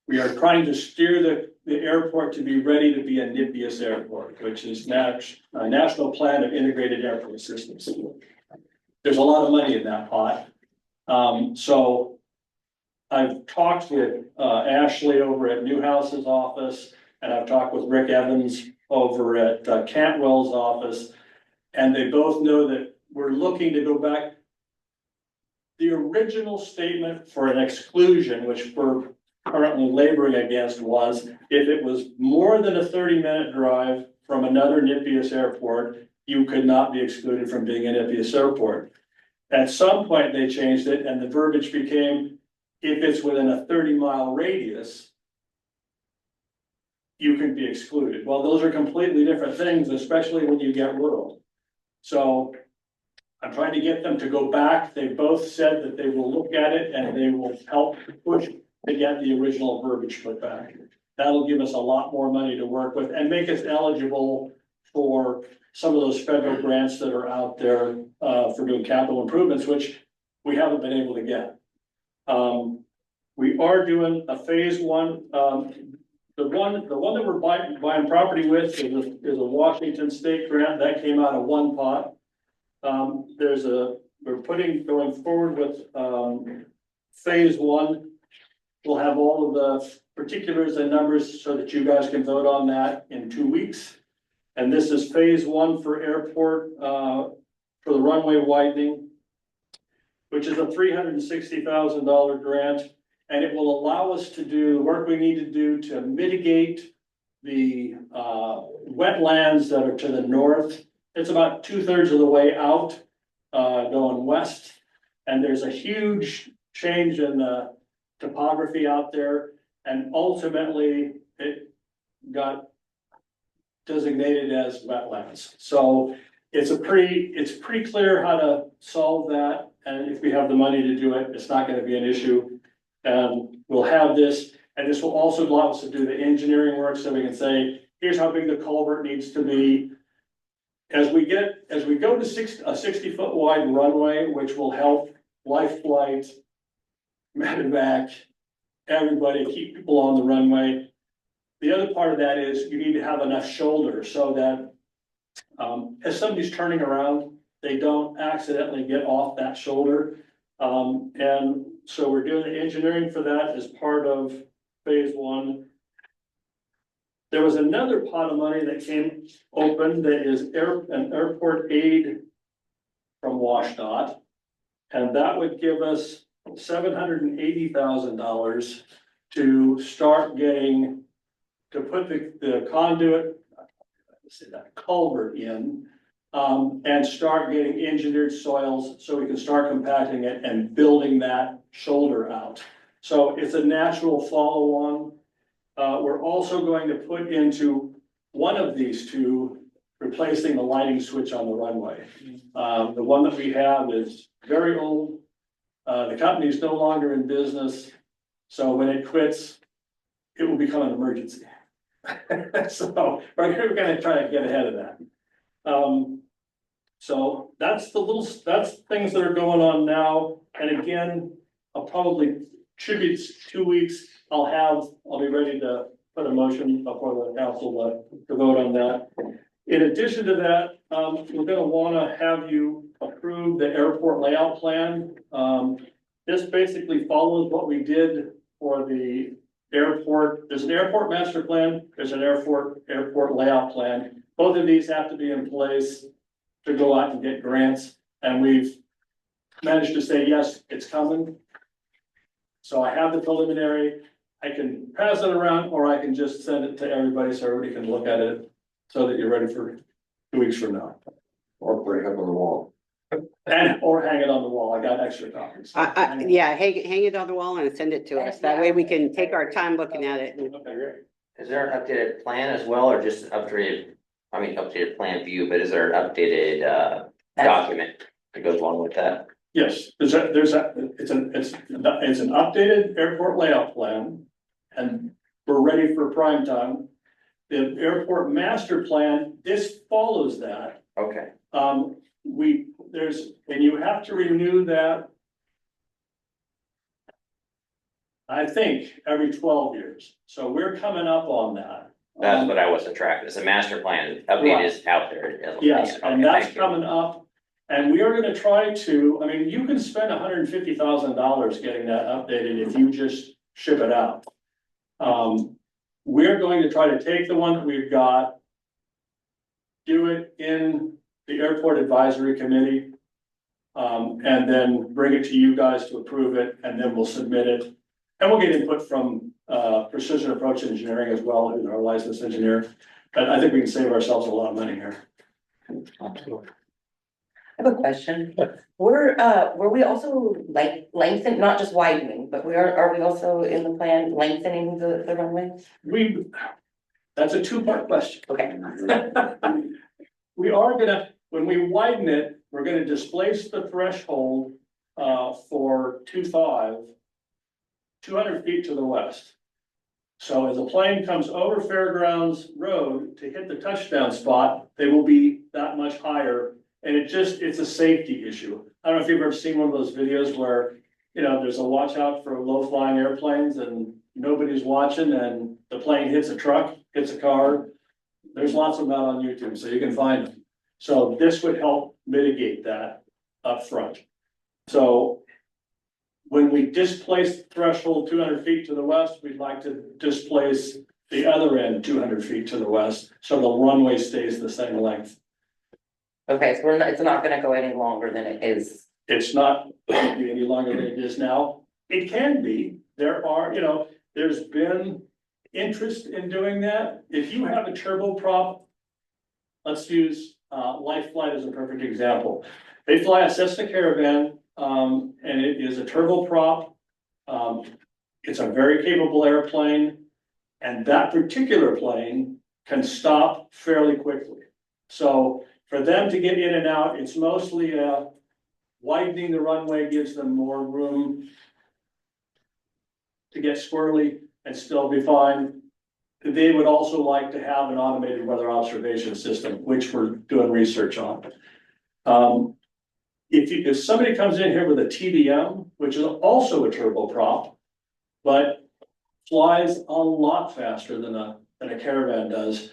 K: we are trying to steer the airport to be ready to be a NIPIAS airport, which is National Plan of Integrated Airport Systems. There's a lot of money in that pot. So I've talked with Ashley over at Newhouse's office, and I've talked with Rick Evans over at Cantwell's office. And they both know that we're looking to go back. The original statement for an exclusion, which we're currently laboring against, was if it was more than a 30-minute drive from another NIPIAS airport, you could not be excluded from being a NIPIAS airport. At some point, they changed it, and the verbiage became, if it's within a 30-mile radius, you can be excluded. Well, those are completely different things, especially when you get rural. So I'm trying to get them to go back. They both said that they will look at it and they will help push to get the original verbiage put back. That'll give us a lot more money to work with and make us eligible for some of those federal grants that are out there for doing capital improvements, which we haven't been able to get. We are doing a phase one. The one that we're buying property with is a Washington State grant that came out of one pot. We're going forward with phase one. We'll have all of the particulars and numbers so that you guys can vote on that in 2 weeks. And this is phase one for airport, for the runway widening, which is a $360,000 grant. And it will allow us to do the work we need to do to mitigate the wetlands that are to the north. It's about 2/3 of the way out, going west. And there's a huge change in the topography out there. And ultimately, it got designated as wetlands. So it's pretty clear how to solve that. And if we have the money to do it, it's not going to be an issue. We'll have this, and this will also allow us to do the engineering work so we can say, here's how big the culvert needs to be. As we go to a 60-foot wide runway, which will help Life Flight, Medevac, everybody, keep people on the runway. The other part of that is you need to have enough shoulder so that as somebody's turning around, they don't accidentally get off that shoulder. And so we're doing the engineering for that as part of phase one. There was another pot of money that came open that is an airport aid from WashDOT. And that would give us $780,000 to start getting, to put the conduit, that culvert in, and start getting engineered soils so we can start compacting it and building that shoulder out. So it's a natural follow-on. We're also going to put into one of these two, replacing the lighting switch on the runway. The one that we have is very old. The company is no longer in business. So when it quits, it will become an emergency. So we're going to try to get ahead of that. So that's things that are going on now. And again, should be 2 weeks. I'll be ready to put a motion before the council to vote on that. In addition to that, we're gonna wanna have you approve the airport layout plan. This basically follows what we did for the airport. There's an airport master plan, there's an airport layout plan. Both of these have to be in place to go out and get grants. And we've managed to say, yes, it's coming. So I have the preliminary. I can pass it around, or I can just send it to everybody so everybody can look at it, so that you're ready for 2 weeks from now.
F: Or put it up on the wall.
K: And, or hang it on the wall, I got extra copies.
H: Yeah, hang it on the wall and send it to us, that way we can take our time looking at it.
K: Okay, great.
D: Is there an updated plan as well, or just an updated plan view, but is there an updated document that goes along with that?
K: Yes, it's an updated airport layout plan, and we're ready for prime time. The airport master plan, this follows that.
D: Okay.
K: And you have to renew that. I think every 12 years, so we're coming up on that.
D: That's what I wasn't tracking, it's a master plan, update is out there.
K: Yes,
D: Okay,
K: and that's
D: thank you.
K: coming up, and we are gonna try to, I mean, you can spend $150,000 getting that updated if you just ship it out. We're going to try to take the one that we've got, do it in the airport advisory committee, and then bring it to you guys to approve it, and then we'll submit it. And we'll get input from Precision Approach Engineering as well, who's our licensed engineer. But I think we can save ourselves a lot of money here.
B: Absolutely.
A: I have a question. Were we also like lengthening, not just widening, but are we also in the plan lengthening the runway?
K: That's a two-part question.
A: Okay.
K: We are gonna, when we widen it, we're gonna displace the threshold for 200 feet to the west. So as a plane comes over Fairgrounds Road to hit the touchdown spot, they will be that much higher. And it's a safety issue. I don't know if you've ever seen one of those videos where, there's a watch out for low flying airplanes and nobody's watching and the plane hits a truck, hits a car. There's lots of them out on YouTube, so you can find them. So this would help mitigate that up front. So when we displace the threshold 200 feet to the west, we'd like to displace the other end 200 feet to the west, so the runway stays the same length.
A: Okay, so it's not gonna go any longer than it is.
K: It's not going to be any longer than it is now. It can be. There's been interest in doing that. If you have a turboprop, let's use Life Flight as a perfect example. They fly a Cessna Caravan, and it is a turboprop. It's a very capable airplane, and that particular plane can stop fairly quickly. So for them to get in and out, it's mostly widening the runway gives them more room to get squirrely and still be fine. They would also like to have an automated weather observation system, which we're doing research on. If somebody comes in here with a TDM, which is also a turboprop, but flies a lot faster than a Caravan does,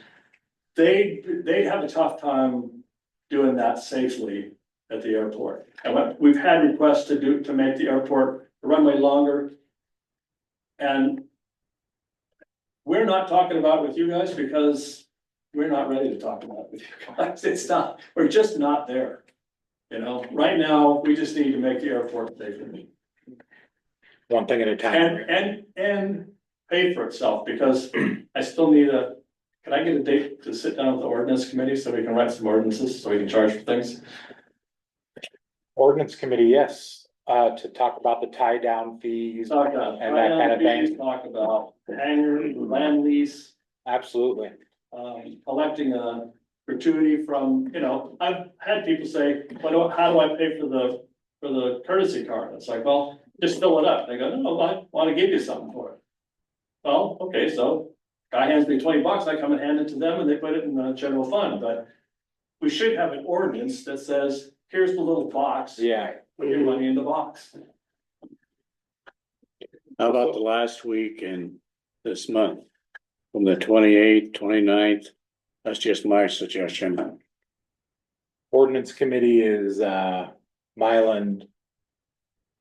K: they'd have a tough time doing that safely at the airport. And we've had requests to make the airport, the runway longer. And we're not talking about it with you guys because we're not ready to talk about it with you guys. We're just not there. Right now, we just need to make the airport safer.
B: One thing at a time.
K: And pay for itself, because I still need can I get a date to sit down with the ordinance committee so we can write some ordinances, so we can charge for things?
B: Ordinance committee, yes, to talk about the tie down fees
K: Talk about,
B: and that kind of thing.
K: talk about hangar, land lease,
B: Absolutely.
K: collecting a gratuity from, I've had people say, how do I pay for the courtesy car? It's like, well, just fill it up. They go, no, I want to give you something for it. Well, okay, so guy hands me $20, I come and hand it to them and they put it in the general fund, but we should have an ordinance that says, here's the little box.
B: Yeah.
K: Put your money in the box.
J: How about the last week in this month? From the 28th, 29th? That's just my suggestion.
B: Ordinance committee is Mylan,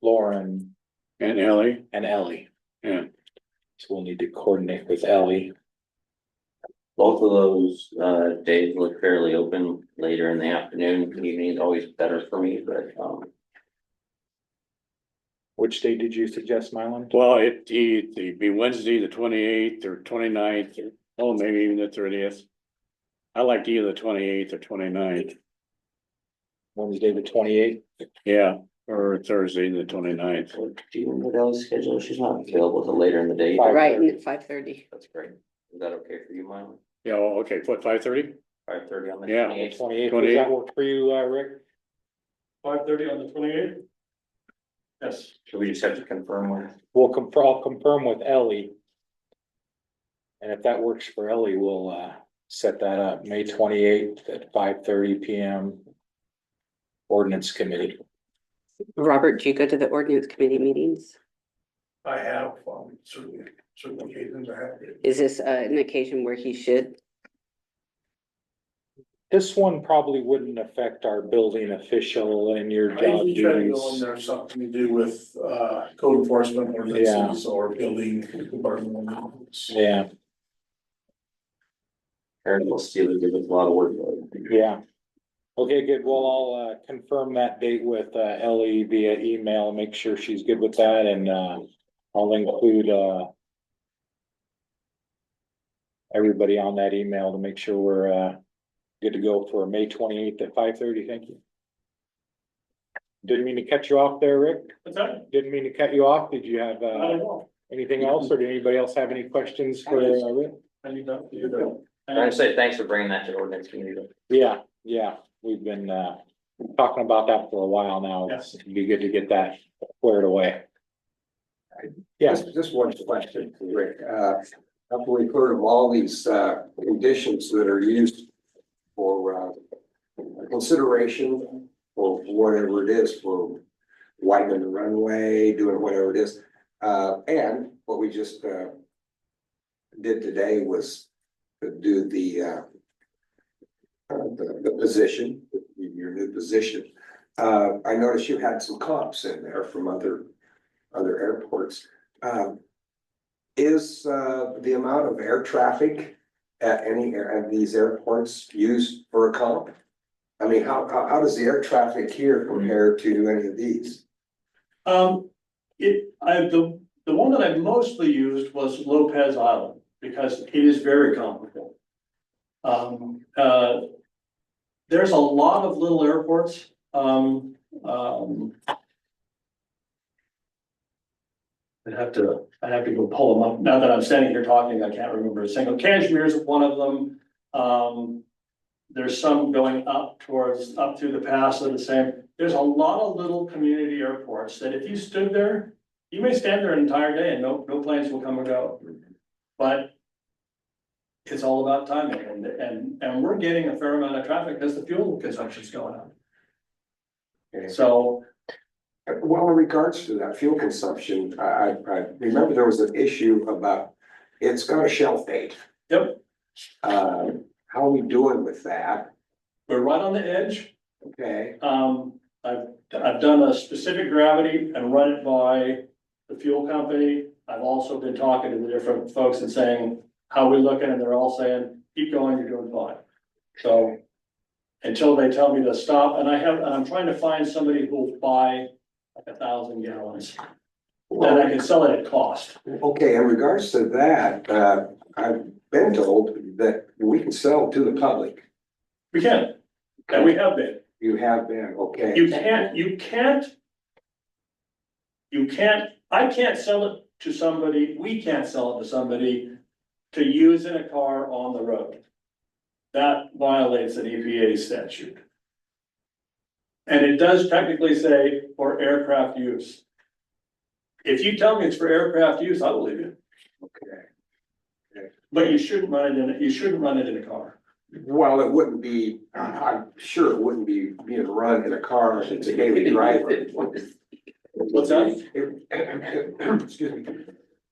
B: Lauren,
J: And Ellie,
B: and Ellie.
J: yeah,
B: So we'll need to coordinate with Ellie.
D: Both of those days look fairly open later in the afternoon. Evening is always better for me, but
B: Which date did you suggest, Mylan?
J: Well, it'd be Wednesday, the 28th or 29th, or, oh, maybe even the 30th. I like either the 28th or 29th.
B: Wednesday, the 28th?
J: Yeah, or Thursday, the 29th.
D: Do you know Adele's schedule? She's not available till later in the day.
B: Five.
H: Right, and at 5:30.
D: That's great. Is that okay for you, Mylan?
J: Yeah, well, okay, what, 5:30?
D: 5:30 on the
J: Yeah.
D: 28th?
B: 28th, does that work for you, Rick?
K: 5:30 on the 28th? Yes.
D: Should we just have to confirm with?
B: I'll confirm with Ellie. And if that works for Ellie, we'll, set that up, May 28th at 5:30 PM. Ordinance Committee.
H: Robert, do you go to the ordinance committee meetings?
G: I have, certain occasions I have.
H: Is this an occasion where he should?
B: This one probably wouldn't affect our building official and your
G: I
B: job
G: usually try to go in
B: duties.
G: there, something to do with, code enforcement ordinances or building department.
B: Yeah,
D: Aaron will steal it, give us a lot of work.
B: yeah. Okay, good. Well, I'll, confirm that date with, Ellie via email, make sure she's good with that, and, I'll include, everybody on that email to make sure we're, good to go for May 28th at 5:30. Thank you. Didn't mean to cut you off there, Rick.
K: What's that?
B: Didn't mean to cut you off. Did you have,
K: I don't know.
B: anything else, or did anybody else have any questions for, Rick?
K: I need that. You do.
D: I want to say thanks for bringing that to the ordinance committee.
B: Yeah, yeah, we've been, talking about that for a while now. It'd be good to get that squared away. Yes,
F: Just one question, Rick. Have we heard of all these, conditions that are used for, consideration for whatever it is, for widening the runway, doing whatever it is? And what we just, did today was to do the position, your new position. I noticed you had some comps in there from other airports. Is the amount of air traffic at any of these airports used for a comp? I mean, how does the air traffic here compare to any of these?
K: The one that I mostly used was Lopez Island, because it is very comparable. There's a lot of little airports, I'd have to go pull them up. Now that I'm standing here talking, I can't remember a single. Cashmere is one of them. There's some going up through the pass of the same. There's a lot of little community airports that if you stood there, you may stand there an entire day and no planes will come and go. But it's all about timing, and we're getting a fair amount of traffic because the fuel consumption is going up.
F: Okay.
K: So,
F: Well, in regards to that fuel consumption, I remember there was an issue about, it's got a shelf date.
K: yep,
F: How are we doing with that?
K: we're right on the edge.
F: Okay,
K: I've done a specific gravity and run it by the fuel company. I've also been talking to the different folks and saying, how are we looking? And they're all saying, keep going, you're doing fine. So until they tell me to stop, and I'm trying to find somebody who'll buy like 1,000 gallons. Then I can sell it at cost.
F: okay, in regards to that, I've been told that we can sell to the public.
K: We can, and we have been.
F: You have been, okay.
K: I can't sell it to somebody, we can't sell it to somebody to use in a car on the road. That violates an EPA statute. And it does technically say for aircraft use. If you tell me it's for aircraft use, I believe you,
F: Okay.
K: but you shouldn't run it in a car.
F: Well, it wouldn't be, I'm sure it wouldn't be being run in a car, it's a daily driver.
K: What's that?
F: Excuse me.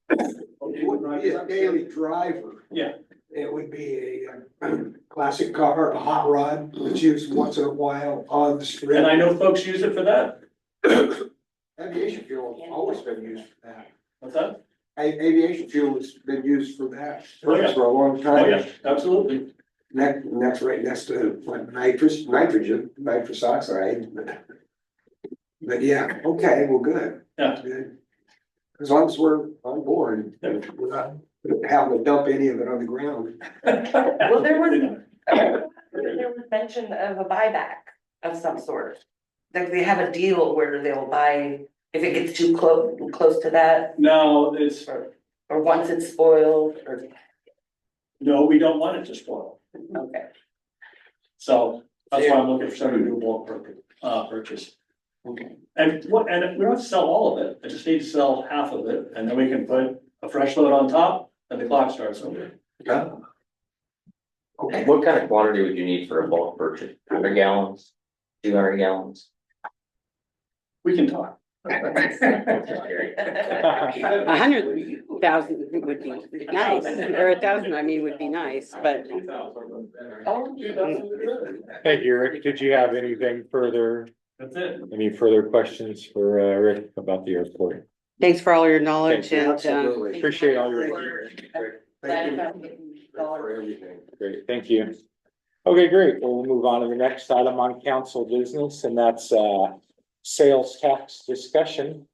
F: It wouldn't be a daily driver.
K: Yeah.
F: It would be a classic car, a hot rod, that's used once in a while on the street.
K: And I know folks use it for that.
F: Aviation fuel has always been used for that.
K: What's that?
F: Aviation fuel has been used for that
K: Oh, yeah.
F: for a long
K: Oh,
F: time.
K: yeah, absolutely.
F: Next right next to like nitrous oxide. But yeah, okay, well, good.
K: Yeah.
F: Good. As long as we're on board, we're not having to dump any of it on the ground.
A: Well, there was mention of a buyback of some sort. Like they have a deal where they'll buy, if it gets too close to that,
K: No, it's,
A: or once it's spoiled, or,
K: no, we don't want it to spoil.
A: okay.
K: So that's why I'm looking for somebody to do a bulk purchase. And we don't have to sell all of it. I just need to sell half of it and then we can put a fresh load on top and the clock starts over.
F: Okay.
D: What kind of quantity would you need for a bulk purchase? 100 gallons, 200 gallons?
H: We can talk. 100,000 would be nice, or 1,000, I mean, would be nice, but.
B: Thank you, Rick. Did you have anything further?
K: That's it.
B: Any further questions for Rick about the airport?
H: Thanks for all your knowledge
B: Thank you.
H: and,
F: Absolutely.
B: Appreciate all your.
F: Thank you for everything.
B: Great, thank you. Okay, great. Well, we'll move on to the next item on council business, and that's sales tax discussion.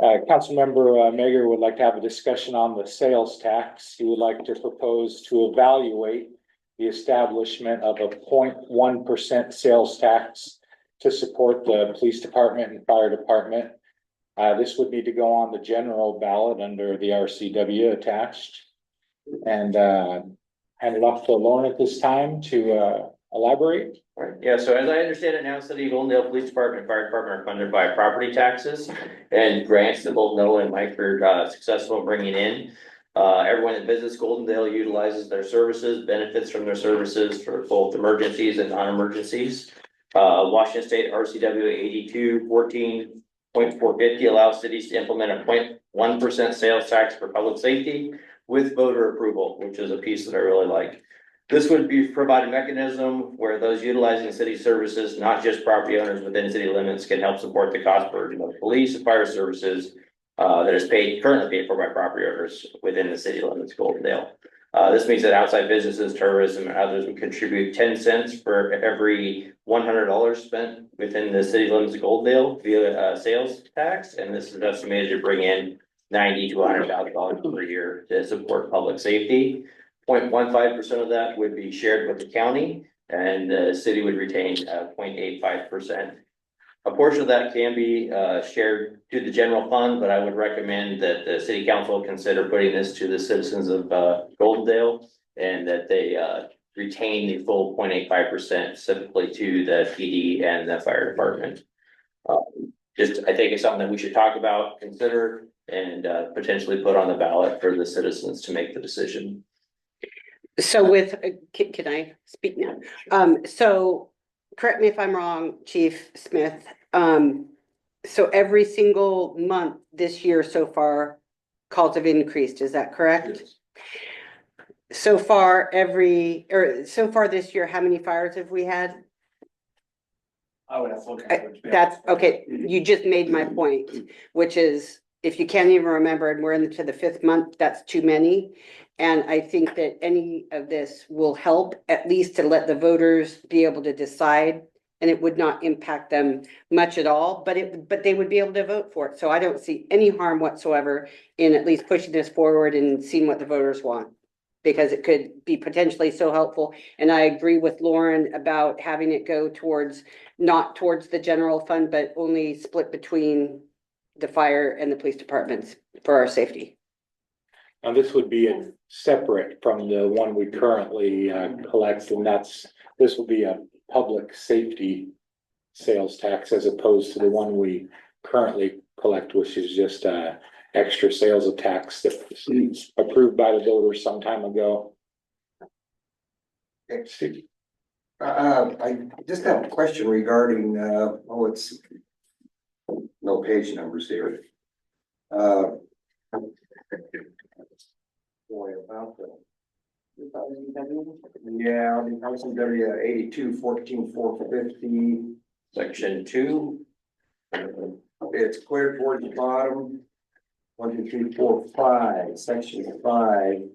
B: Councilmember Mager would like to have a discussion on the sales tax. He would like to propose to evaluate the establishment of a 0.1% sales tax to support the police department and fire department. This would need to go on the general ballot under the RCW attached. And hand it off to Lauren at this time to elaborate.
D: Right, yeah, so as I understand it now, City of Goldendale Police Department and Fire Department are funded by property taxes and grants that both Noah and Mike are successful in bringing in. Everyone that visits Goldendale utilizes their services, benefits from their services for both emergencies and non-emergencies. Washington State RCW 8214.450 allows cities to implement a 0.1% sales tax for public safety with voter approval, which is a piece that I really like. This would provide a mechanism where those utilizing city services, not just property owners within city limits, can help support the cost burden of police and fire services that is currently paid for by property owners within the city limits of Goldendale. This means that outside businesses, tourism, and others would contribute 10 cents for every $100 spent within the city limits of Goldendale via sales tax, and this is estimated to bring in $90,000 to $100,000 per year to support public safety. 0.15% of that would be shared with the county, and the city would retain 0.85%. A portion of that can be shared to the general fund, but I would recommend that the city council consider putting this to the citizens of Goldendale, and that they retain the full 0.85% specifically to the PD and the fire department. I think it's something that we should talk about, consider, and potentially put on the ballot for the citizens to make the decision.
H: So with, can I speak now? So correct me if I'm wrong, Chief Smith. So every single month this year so far, calls have increased, is that correct?
C: Yes.
H: So far this year, how many fires have we had?
K: I would have to look at it.
H: That's, okay, you just made my point, which is, if you can't even remember and we're into the 5th month, that's too many. And I think that any of this will help, at least to let the voters be able to decide, and it would not impact them much at all, but they would be able to vote for it. So I don't see any harm whatsoever in at least pushing this forward and seeing what the voters want, because it could be potentially so helpful. And I agree with Lauren about having it go towards, not towards the general fund, but only split between the fire and the police departments for our safety.
B: Now, this would be separate from the one we currently collect, and this will be a public safety sales tax as opposed to the one we currently collect, which is just extra sales of tax that was approved by the voters some time ago.
F: I just have a question regarding, it's no page numbers here. Boy, about the. Yeah, the RCW 8214.450.
D: Section 2.
F: It's clear towards the bottom. 1, 2, 3, 4, 5, section 5.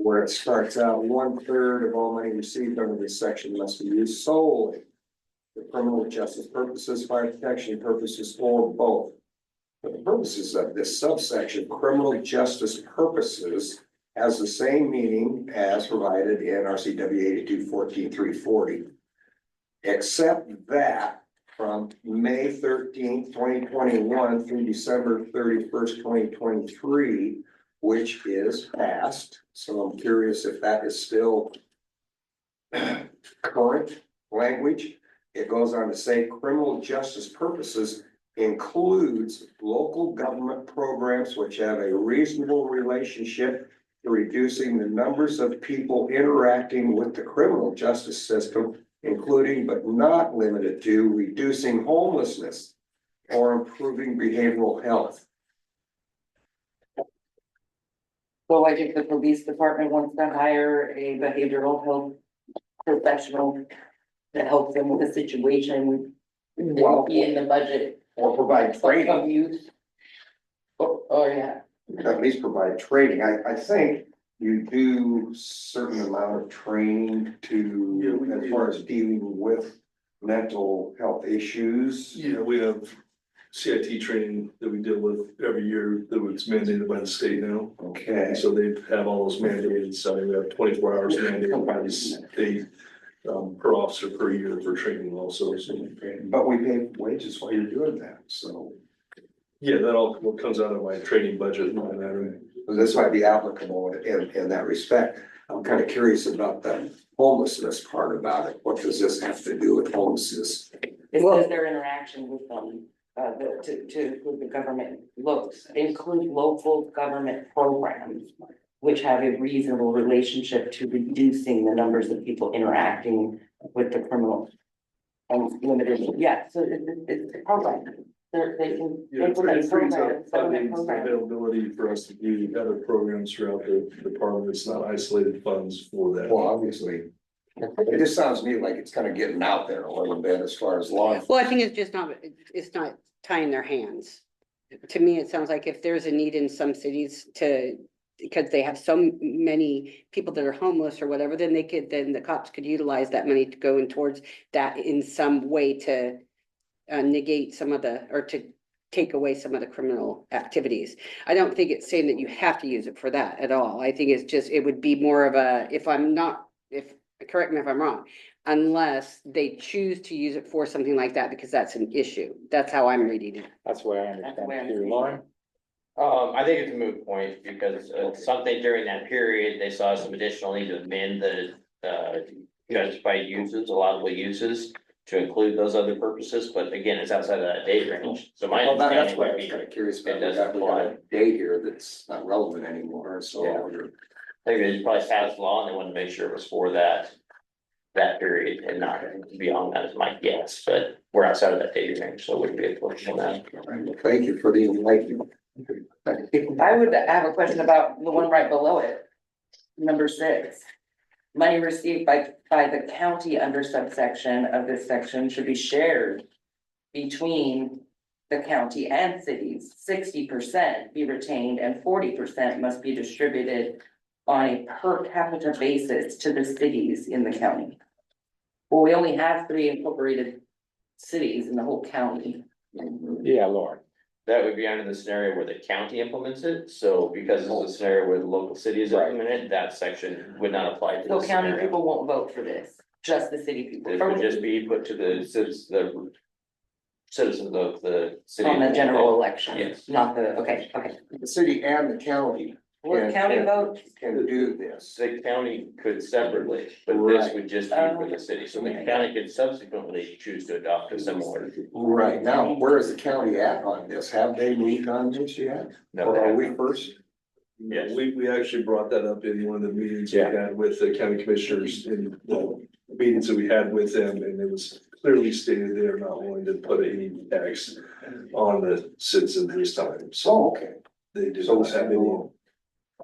F: where it starts out, 1/3 of all money received under this section must be used solely for criminal justice purposes, fire protection purposes, or both. For the purposes of this subsection, criminal justice purposes has the same meaning as provided in RCW 82-14-340. Except that from May 13th, 2021 through December 31st, 2023, which is passed. So I'm curious if that is still current language. It goes on to say criminal justice purposes includes local government programs which have a reasonable relationship to reducing the numbers of people interacting with the criminal justice system, including but not limited to reducing homelessness or improving behavioral health.
A: So like if the police department wants to hire a behavioral health professional to help them with a situation, it won't be in the budget
F: Or provide training,
A: of youth. Oh, yeah.
F: at least provide training. I think you do certain amount of training
C: Yeah, we
F: to, as
C: do.
F: far as dealing with mental health issues.
C: Yeah, we have CIT training that we deal with every year that was mandated by the state now.
F: Okay.
C: And so they have all those mandated, so we have 24 hours mandated by the state, per officer per year for training also, so.
F: But we pay wages while you're doing that, so
C: Yeah, that all what comes out of my training budget, line item.
F: this might be applicable in that respect. I'm kind of curious about the homelessness part about it. What does this have to do with homelessness?
A: It says their interaction with them, to who the government looks, include local government programs. Which have a reasonable relationship to reducing the numbers of people interacting with the criminal. And limited, yeah, so it's a program, they can
C: Yeah,
A: implement
C: it frees up
A: programs,
C: funding
A: government programs.
C: availability for us to do other programs throughout the department. It's not isolated funds for that.
F: Well, obviously, it just sounds to me like it's kind of getting out there a little bit as far as law.
H: Well, I think it's just not, it's not tying their hands. To me, it sounds like if there's a need in some cities to, because they have so many people that are homeless or whatever, then then the cops could utilize that money to go in towards that in some way to negate some of the, or to take away some of the criminal activities. I don't think it's saying that you have to use it for that at all. I think it's just, it would be more of a, correct me if I'm wrong, unless they choose to use it for something like that, because that's an issue. That's how I'm reading it.
B: That's the way I
A: That's the way I
B: understand it,
A: understand it.
B: Lauren.
D: I think it's a moot point because something during that period, they saw some additional need to amend the justified uses, allowable uses. To include those other purposes, but again, it's outside of that date range, so my
F: Well, that's
D: understanding
F: what I
D: would
F: was
D: be,
F: kind of curious about.
D: it doesn't
F: We got a date here that's not relevant anymore, so.
D: Yeah. maybe they probably passed law and they wanted to make sure it was for that. That period and not beyond that is my guess, but we're outside of that date range, so it wouldn't be a question on that.
F: Thank you for the enlightenment.
A: I would have a question about the one right below it. Number 6. Money received by the county under subsection of this section should be shared between the county and cities. 60% be retained and 40% must be distributed on a per capita basis to the cities in the county. Well, we only have 3 incorporated cities in the whole county.
B: Yeah, Lauren.
D: That would be under the scenario where the county implements it, so because it's a scenario where the local city is implementing it, that section would not apply to
A: So
D: the
A: county
D: scenario.
A: people won't vote for this, just the city people.
D: This would just be put to the citizens of the city.
A: On the general election.
D: Yes.
A: Not the, okay.
F: The city and the county
A: Will the county vote?
F: can do this.
D: The county could separately, but this would just be for the city, so the county could subsequently choose to adopt a similar.
F: Right, now, where is the county at on this? Have they moved on this yet? Or are we first?
D: Yes.
C: We actually brought that up in one of the meetings we
B: Yeah.
C: had with the county commissioners in the meetings that we had with them, and it was clearly stated they are not willing to put any tax on the citizens this time, so
F: Oh, okay.
C: they do
F: So
C: not have any.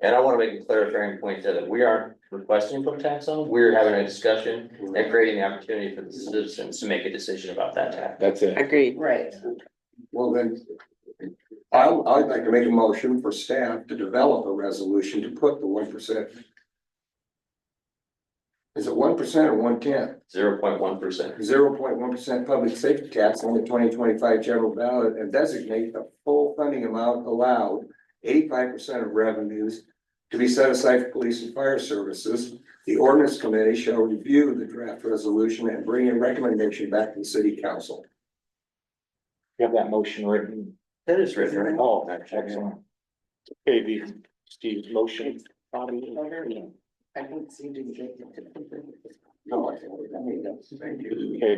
D: And I wanna make a clarifying point that we aren't requesting to put a tax on, we're having a discussion and creating the opportunity for the citizens to make a decision about that tax.
B: That's it.
H: Agreed.
A: Right.
F: Well, then, I'd like to make a motion for staff to develop a resolution to put the 1% Is it 1% or 1/10?
D: 0.1%.
F: 0.1% public safety tax on the 2025 general ballot and designate the full funding amount allowed, 85% of revenues to be set aside for police and fire services. The ordinance committee shall review the draft resolution and bring a recommendation back to the city council.
B: You have that motion written.
D: That is written, right?
B: Oh, excellent. Okay, Steve's motion.
A: I don't seem to get it.
F: No, I mean, that's, thank you.
B: Okay,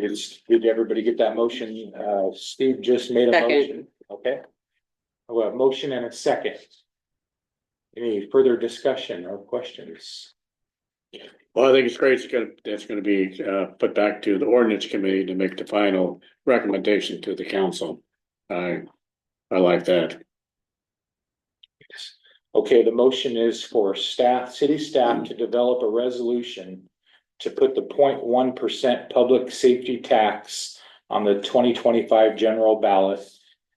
B: did everybody get that motion? Steve just made a
H: Second.
B: motion, okay? Well, a motion and a second. Any further discussion or questions?
J: Well, I think it's great. It's gonna be put back to the ordinance committee to make the final recommendation to the council. I like that.
B: Okay, the motion is for city staff to develop a resolution to put the 0.1% public safety tax on the 2025 general ballot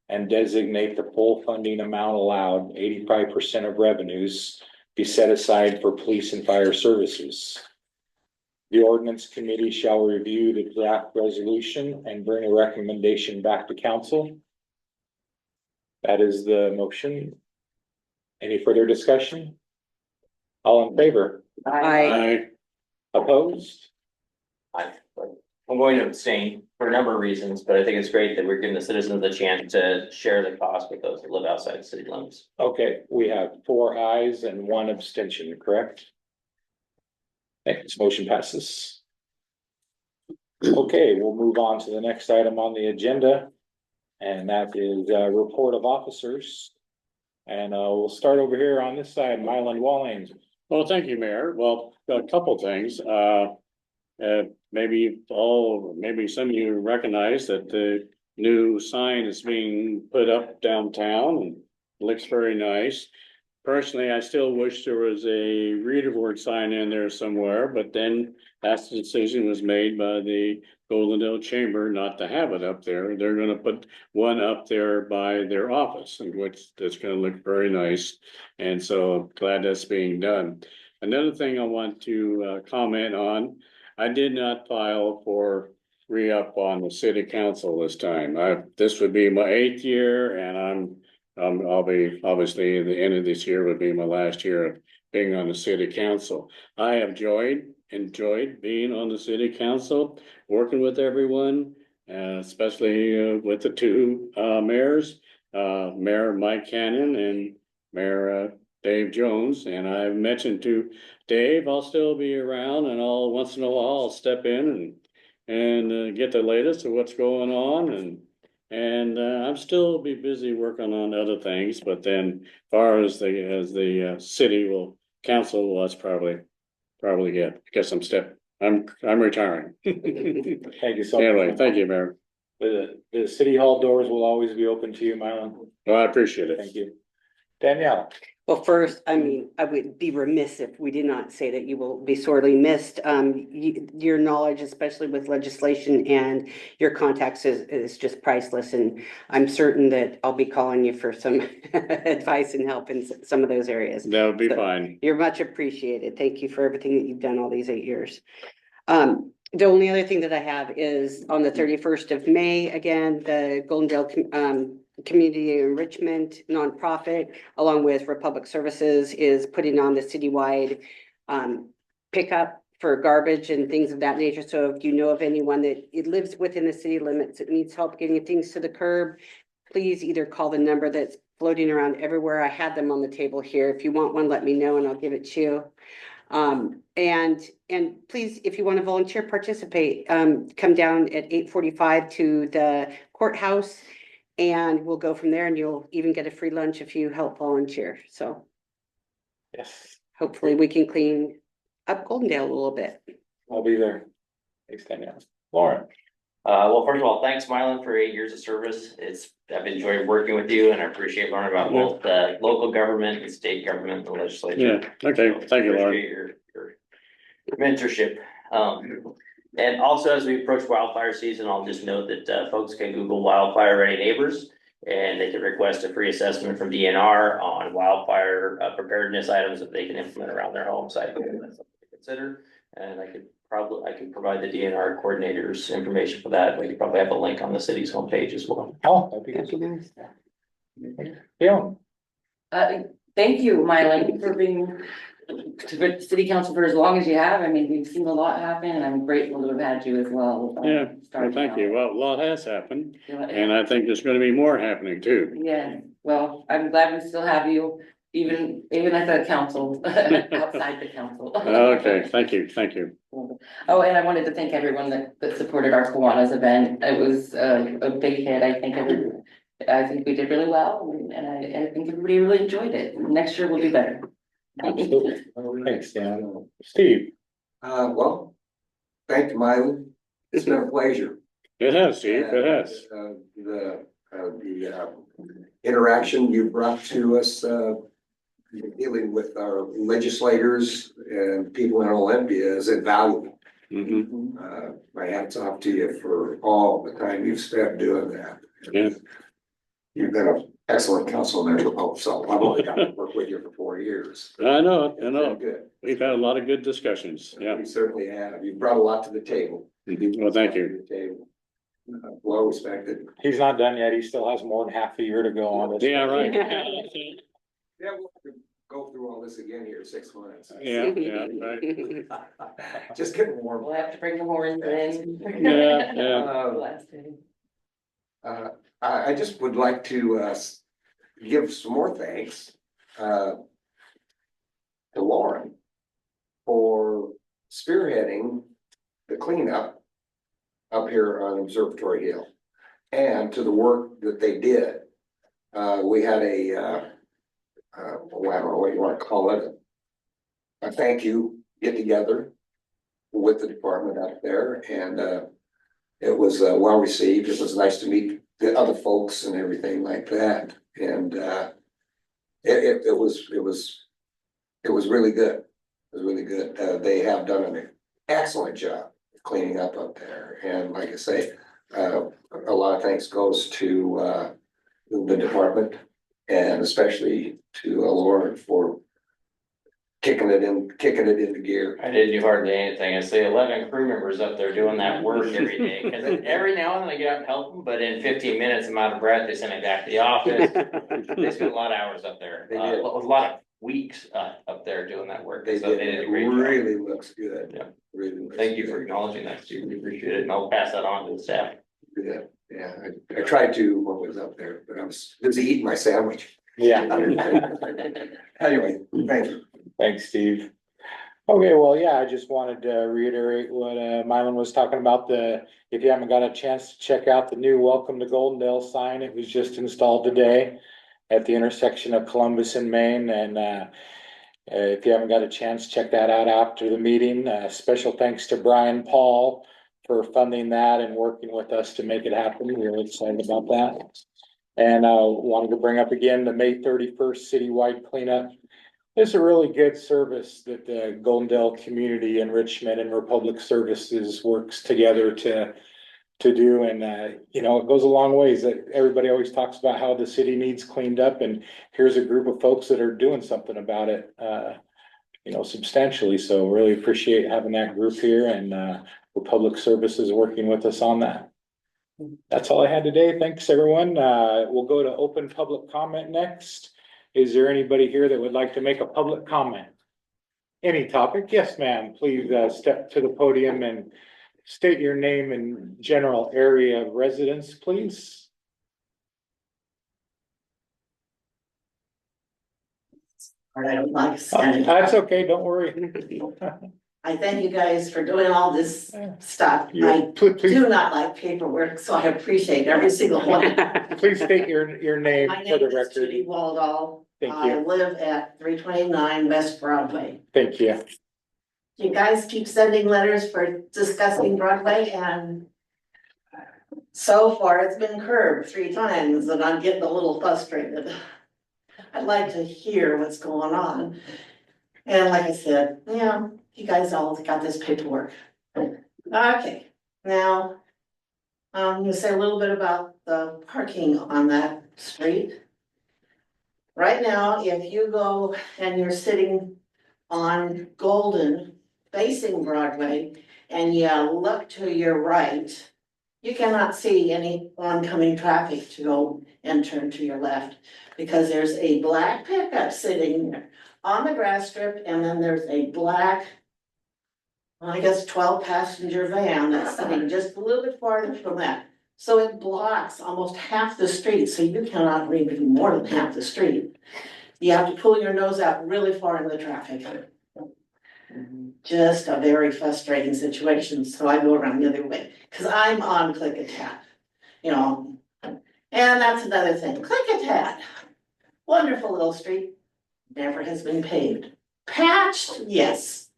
B: and designate the full funding amount allowed, 85% of revenues be set aside for police and fire services. The ordinance committee shall review the draft resolution and bring a recommendation back to council. That is the motion. Any further discussion? All in favor?
H: I,
B: Opposed?
D: I'm going to abstain for a number of reasons, but I think it's great that we're giving the citizens a chance to share the cost with those that live outside the city limits.
B: Okay, we have 4 ayes and 1 abstention, correct? Thanks, motion passes. Okay, we'll move on to the next item on the agenda. And that is report of officers. And we'll start over here on this side, Mylan Walling.
J: Well, thank you, Mayor. Well, a couple things. Maybe some of you recognize that the new sign is being put up downtown and looks very nice. Personally, I still wish there was a reader board sign in there somewhere, but then that's the decision was made by the Goldendale Chamber not to have it up there. They're gonna put one up there by their office, and that's gonna look very nice. And so glad that's being done. Another thing I want to comment on, I did not file for re-up on the city council this time. This would be my 8th year, and I'll be, obviously, the end of this year would be my last year of being on the city council. I have enjoyed being on the city council, working with everyone, especially with the 2 mayors, Mayor Mike Cannon and Mayor Dave Jones. And I've mentioned to Dave, I'll still be around, and once in a while I'll step in and get the latest of what's going on, and I'm still be busy working on other things. But then as far as the city council will, that's probably get. I guess I'm retiring.
B: Thank you so much.
J: Anyway, thank you, Mayor.
B: The city hall doors will always be open to you, Mylan.
J: Well, I appreciate it.
B: Thank you. Danielle.
H: well, first, I mean, I would be remiss if we did not say that you will be sorely missed. Your knowledge, especially with legislation and your contacts is just priceless. And I'm certain that I'll be calling you for some advice and help in some of those areas.
J: That would be
H: So,
J: fine.
H: You're much appreciated. Thank you for everything that you've done all these 8 years. The only other thing that I have is on the 31st of May, again, the Goldendale Community Enrichment Nonprofit, along with Republic Services, is putting on the citywide pickup for garbage and things of that nature. So if you know of anyone that it lives within the city limits that needs help getting things to the curb, please either call the number that's floating around everywhere. I had them on the table here. If you want one, let me know and I'll give it to you. And please, if you want to volunteer, participate, come down at 8:45 to the courthouse, and we'll go from there, and you'll even get a free lunch if you help volunteer. So
B: Yes,
H: hopefully we can clean up Goldendale a little bit.
B: I'll be there. Thanks, Danielle. Lauren.
D: Well, first of all, thanks, Mylan, for 8 years of service. I've enjoyed working with you, and I appreciate learning about both the local government and state government and legislature.
J: Yeah, okay, thank you, Lauren.
D: Appreciate your mentorship. And also, as we approach wildfire season, I'll just note that folks can Google Wildfire Ready Neighbors, and they can request a free assessment from DNR on wildfire preparedness items that they can implement around their home site. That's something to consider. And I could provide the DNR coordinators information for that. We could probably have a link on the city's homepage as well.
B: Oh, that'd be
H: That'd be
B: good.
H: nice.
B: Yeah,
A: Thank you, Mylan, for being to city council for as long as you have. I mean, we've seen a lot happen and I'm grateful to have had you as well.
J: Yeah, well,
A: starting
J: thank you.
A: out.
J: Well, a lot has happened,
A: Yeah.
J: and I think there's gonna be more happening too.
A: Yeah, well, I'm glad we still have you, even at the council, outside the council.
J: Okay, thank you, thank you.
A: Oh, and I wanted to thank everyone that supported our Kiwanis event. It was a big hit. I think we did really well and I think everybody really enjoyed it. Next year will be better.
B: absolutely. Thanks, Dan. Steve?
F: Well, thank you, Mylan. It's been a pleasure.
J: It has, Steve, it has.
F: The interaction you brought to us, dealing with our legislators and people in Olympia is invaluable.
J: Mhm.
F: My hats off to you for all the time you've spent doing that.
J: Yeah.
F: You've been an excellent council member, so I've only got to work with you for 4 years.
J: I know,
F: It's
J: I
F: been
J: know.
F: good.
J: We've had a lot of good discussions, yeah.
F: You certainly have. You brought a lot to the table.
J: Well, thank you.
F: To the table. Well respected.
B: He's not done yet. He still has more than half a year to go on this.
J: Yeah, right.
F: Yeah, we'll have to go through all this again here in 6 months.
J: Yeah, yeah, right.
F: Just getting warm.
A: We'll have to bring the horns in.
J: Yeah, yeah.
F: I just would like to, give some more thanks, to Lauren for spearheading the cleanup up here on Observatory Hill and to the work that they did. We had well, I don't know what you want to call it. A thank you get together with the department up there and, it was, well received. It was nice to meet the other folks and everything like that. And, it was really good. It was really good. They have done an excellent job of cleaning up there. And like I say, a lot of thanks goes to, the department and especially to Lauren for kicking it into gear.
D: I didn't do hardly anything. I say 11 crew members up there doing that work every day. Cause every now and then I get out and help them, but in 15 minutes, I'm out of breath. They send me back to the office. They spent a lot of hours up there.
F: They did.
D: A lot of weeks up there doing that work.
F: They
D: So
F: did.
D: they did a
F: It
D: great job.
F: really looks good.
D: Yeah.
F: Really looks
D: Thank you
F: good.
D: for acknowledging that, Steve. We appreciate it. And I'll pass that on to the staff.
F: Yeah, yeah, I tried to when I was up there, but I was busy eating my sandwich.
B: Yeah,
F: Anyway, thank you.
B: thanks, Steve. Okay, well, yeah, I just wanted to reiterate what Mylan was talking about. If you haven't got a chance to check out the new Welcome to Goldendale sign, it was just installed today at the intersection of Columbus and Main. And if you haven't got a chance, check that out after the meeting. Special thanks to Brian Paul for funding that and working with us to make it happen. We're really excited about that. And wanted to bring up again the May 31st citywide cleanup. It's a really good service that the Goldendale Community Enrichment and Republic Services works together to do. And, you know, it goes a long ways. That everybody always talks about how the city needs cleaned up, and here's a group of folks that are doing something about it, you know, substantially. So really appreciate having that group here, and Republic Services working with us on that. That's all I had today. Thanks, everyone. We'll go to open public comment next. Is there anybody here that would like to make a public comment? Any topic? Yes, ma'am. Please step to the podium and state your name and general area of residence, please.
L: Or I don't like standing.
B: That's okay, don't worry.
L: I thank you guys for doing all this stuff. I
B: Please,
L: do not like paperwork, so I appreciate every single one.
B: please state your name
L: My
B: for
L: name
B: the
L: is
B: record.
L: Judy Waldall.
B: Thank
L: I
B: you.
L: live at 329 West Broadway.
B: Thank you.
L: You guys keep sending letters for discussing Broadway, and so far it's been curbed 3 times and I'm getting a little frustrated. I'd like to hear what's going on. And like I said, yeah, you guys all got this paperwork. Okay, now, I'm gonna say a little bit about the parking on that street. Right now, if you go and you're sitting on Golden facing Broadway and you look to your right, you cannot see any oncoming traffic to go and turn to your left. Because there's a black pickup sitting there on the grass strip, and then there's a black, I guess 12-passenger van that's sitting just a little bit farther from that. So it blocks almost half the street, so you cannot read even more than half the street. You have to pull your nose out really far in the traffic. Just a very frustrating situation, so I go around the other way, cause I'm on Klickitat, you know. And that's another thing, Klickitat, wonderful little street, never has been paved. Patched, yes,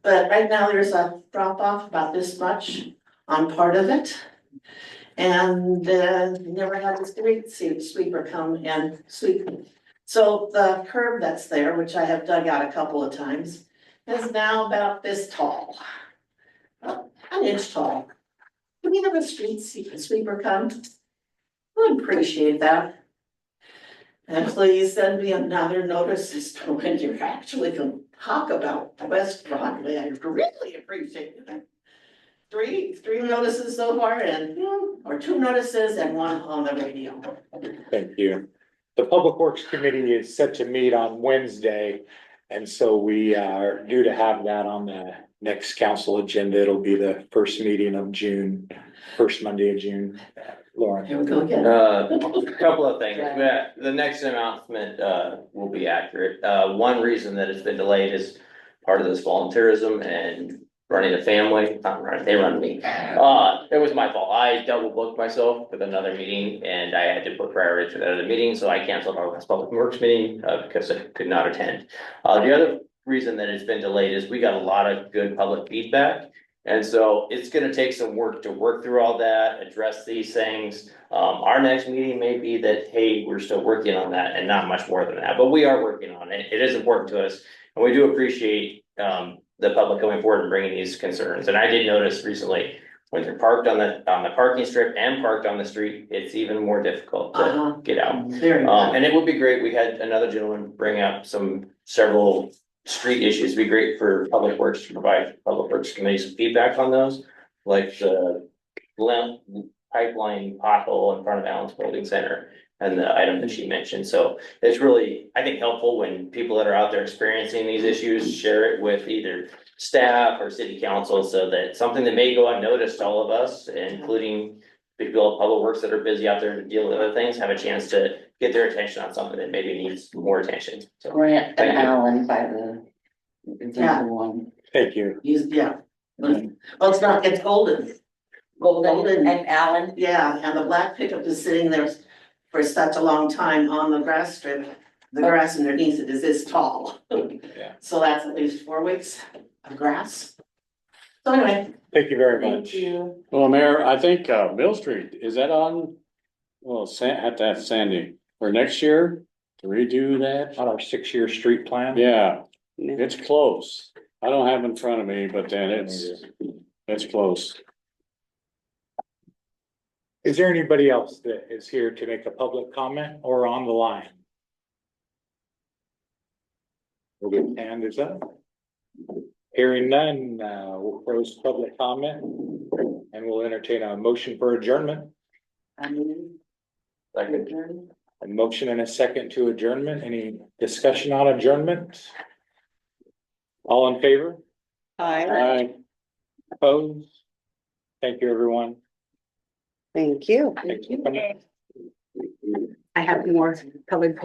L: but right now there's a drop off about this much on part of it. And never had the street sweeper come and sweep. So the curb that's there, which I have dug out a couple of times, is now about this tall. An inch tall. Can we have a street sweeper come? Would appreciate that. And please send me another notice as to when you're actually gonna talk about West Broadway. I really appreciate it. Three notices so far and, or 2 notices and 1 on the radio.
B: Thank you. The Public Works Committee is set to meet on Wednesday. And so we are due to have that on the next council agenda. It'll be the first meeting of June, first Monday of June. Lauren.
L: Here we go again.
D: A couple of things. Yeah, the next announcement will be accurate. One reason that it's been delayed is part of this volunteerism and running a family, not running, they run me. It was my fault. I double booked myself with another meeting and I had to put priority to that other meeting, so I canceled our last Public Works meeting because I could not attend. The other reason that it's been delayed is we got a lot of good public feedback. And so it's gonna take some work to work through all that, address these things. Our next meeting may be that, hey, we're still working on that and not much more than that, but we are working on it. It is important to us. And we do appreciate the public coming forward and bringing these concerns. And I did notice recently, when you're parked on the parking strip and parked on the street, it's even more difficult to get out.
L: Very
D: And it would be great, we had another gentleman bring up several street issues. It'd be great for Public Works to provide Public Works Committee some feedback on those. Like the pipeline pothole in front of Allen's Holding Center and the item that she mentioned. So it's really, I think, helpful when people that are out there experiencing these issues share it with either staff or city council, so that something that may go unnoticed to all of us, including people at Public Works that are busy out there to deal with other things, have a chance to get their attention on something that maybe needs more attention. So
A: Grant
D: thank
A: and
D: you.
A: Allen by the. One.
B: Thank you.
L: Yeah. Well, it's not, it's golden. Golden.
A: And Allen.
L: Yeah, and the black pickup is sitting there for such a long time on the grass strip. The grass underneath it is this tall.
B: Yeah.
L: So that's at least 4 weeks of grass. So anyway,
B: Thank you very much.
L: thank you.
J: Well, Mayor, I think Mill Street, is that on? Well, have to ask Sandy for next year to redo that.
B: On our 6-year street plan.
J: Yeah, it's close. I don't have it in front of me, but then it's close.
B: Is there anybody else that is here to make a public comment or on the line? We'll get hand is up. Hearing none, we'll close public comment and we'll entertain a motion for adjournment.
D: Second.
B: A motion and a second to adjournment. Any discussion on adjournment? All in favor?
H: Hi,
B: Opposed? Thank you, everyone.
H: thank you.
B: Thanks for coming.
H: I have more colored paper.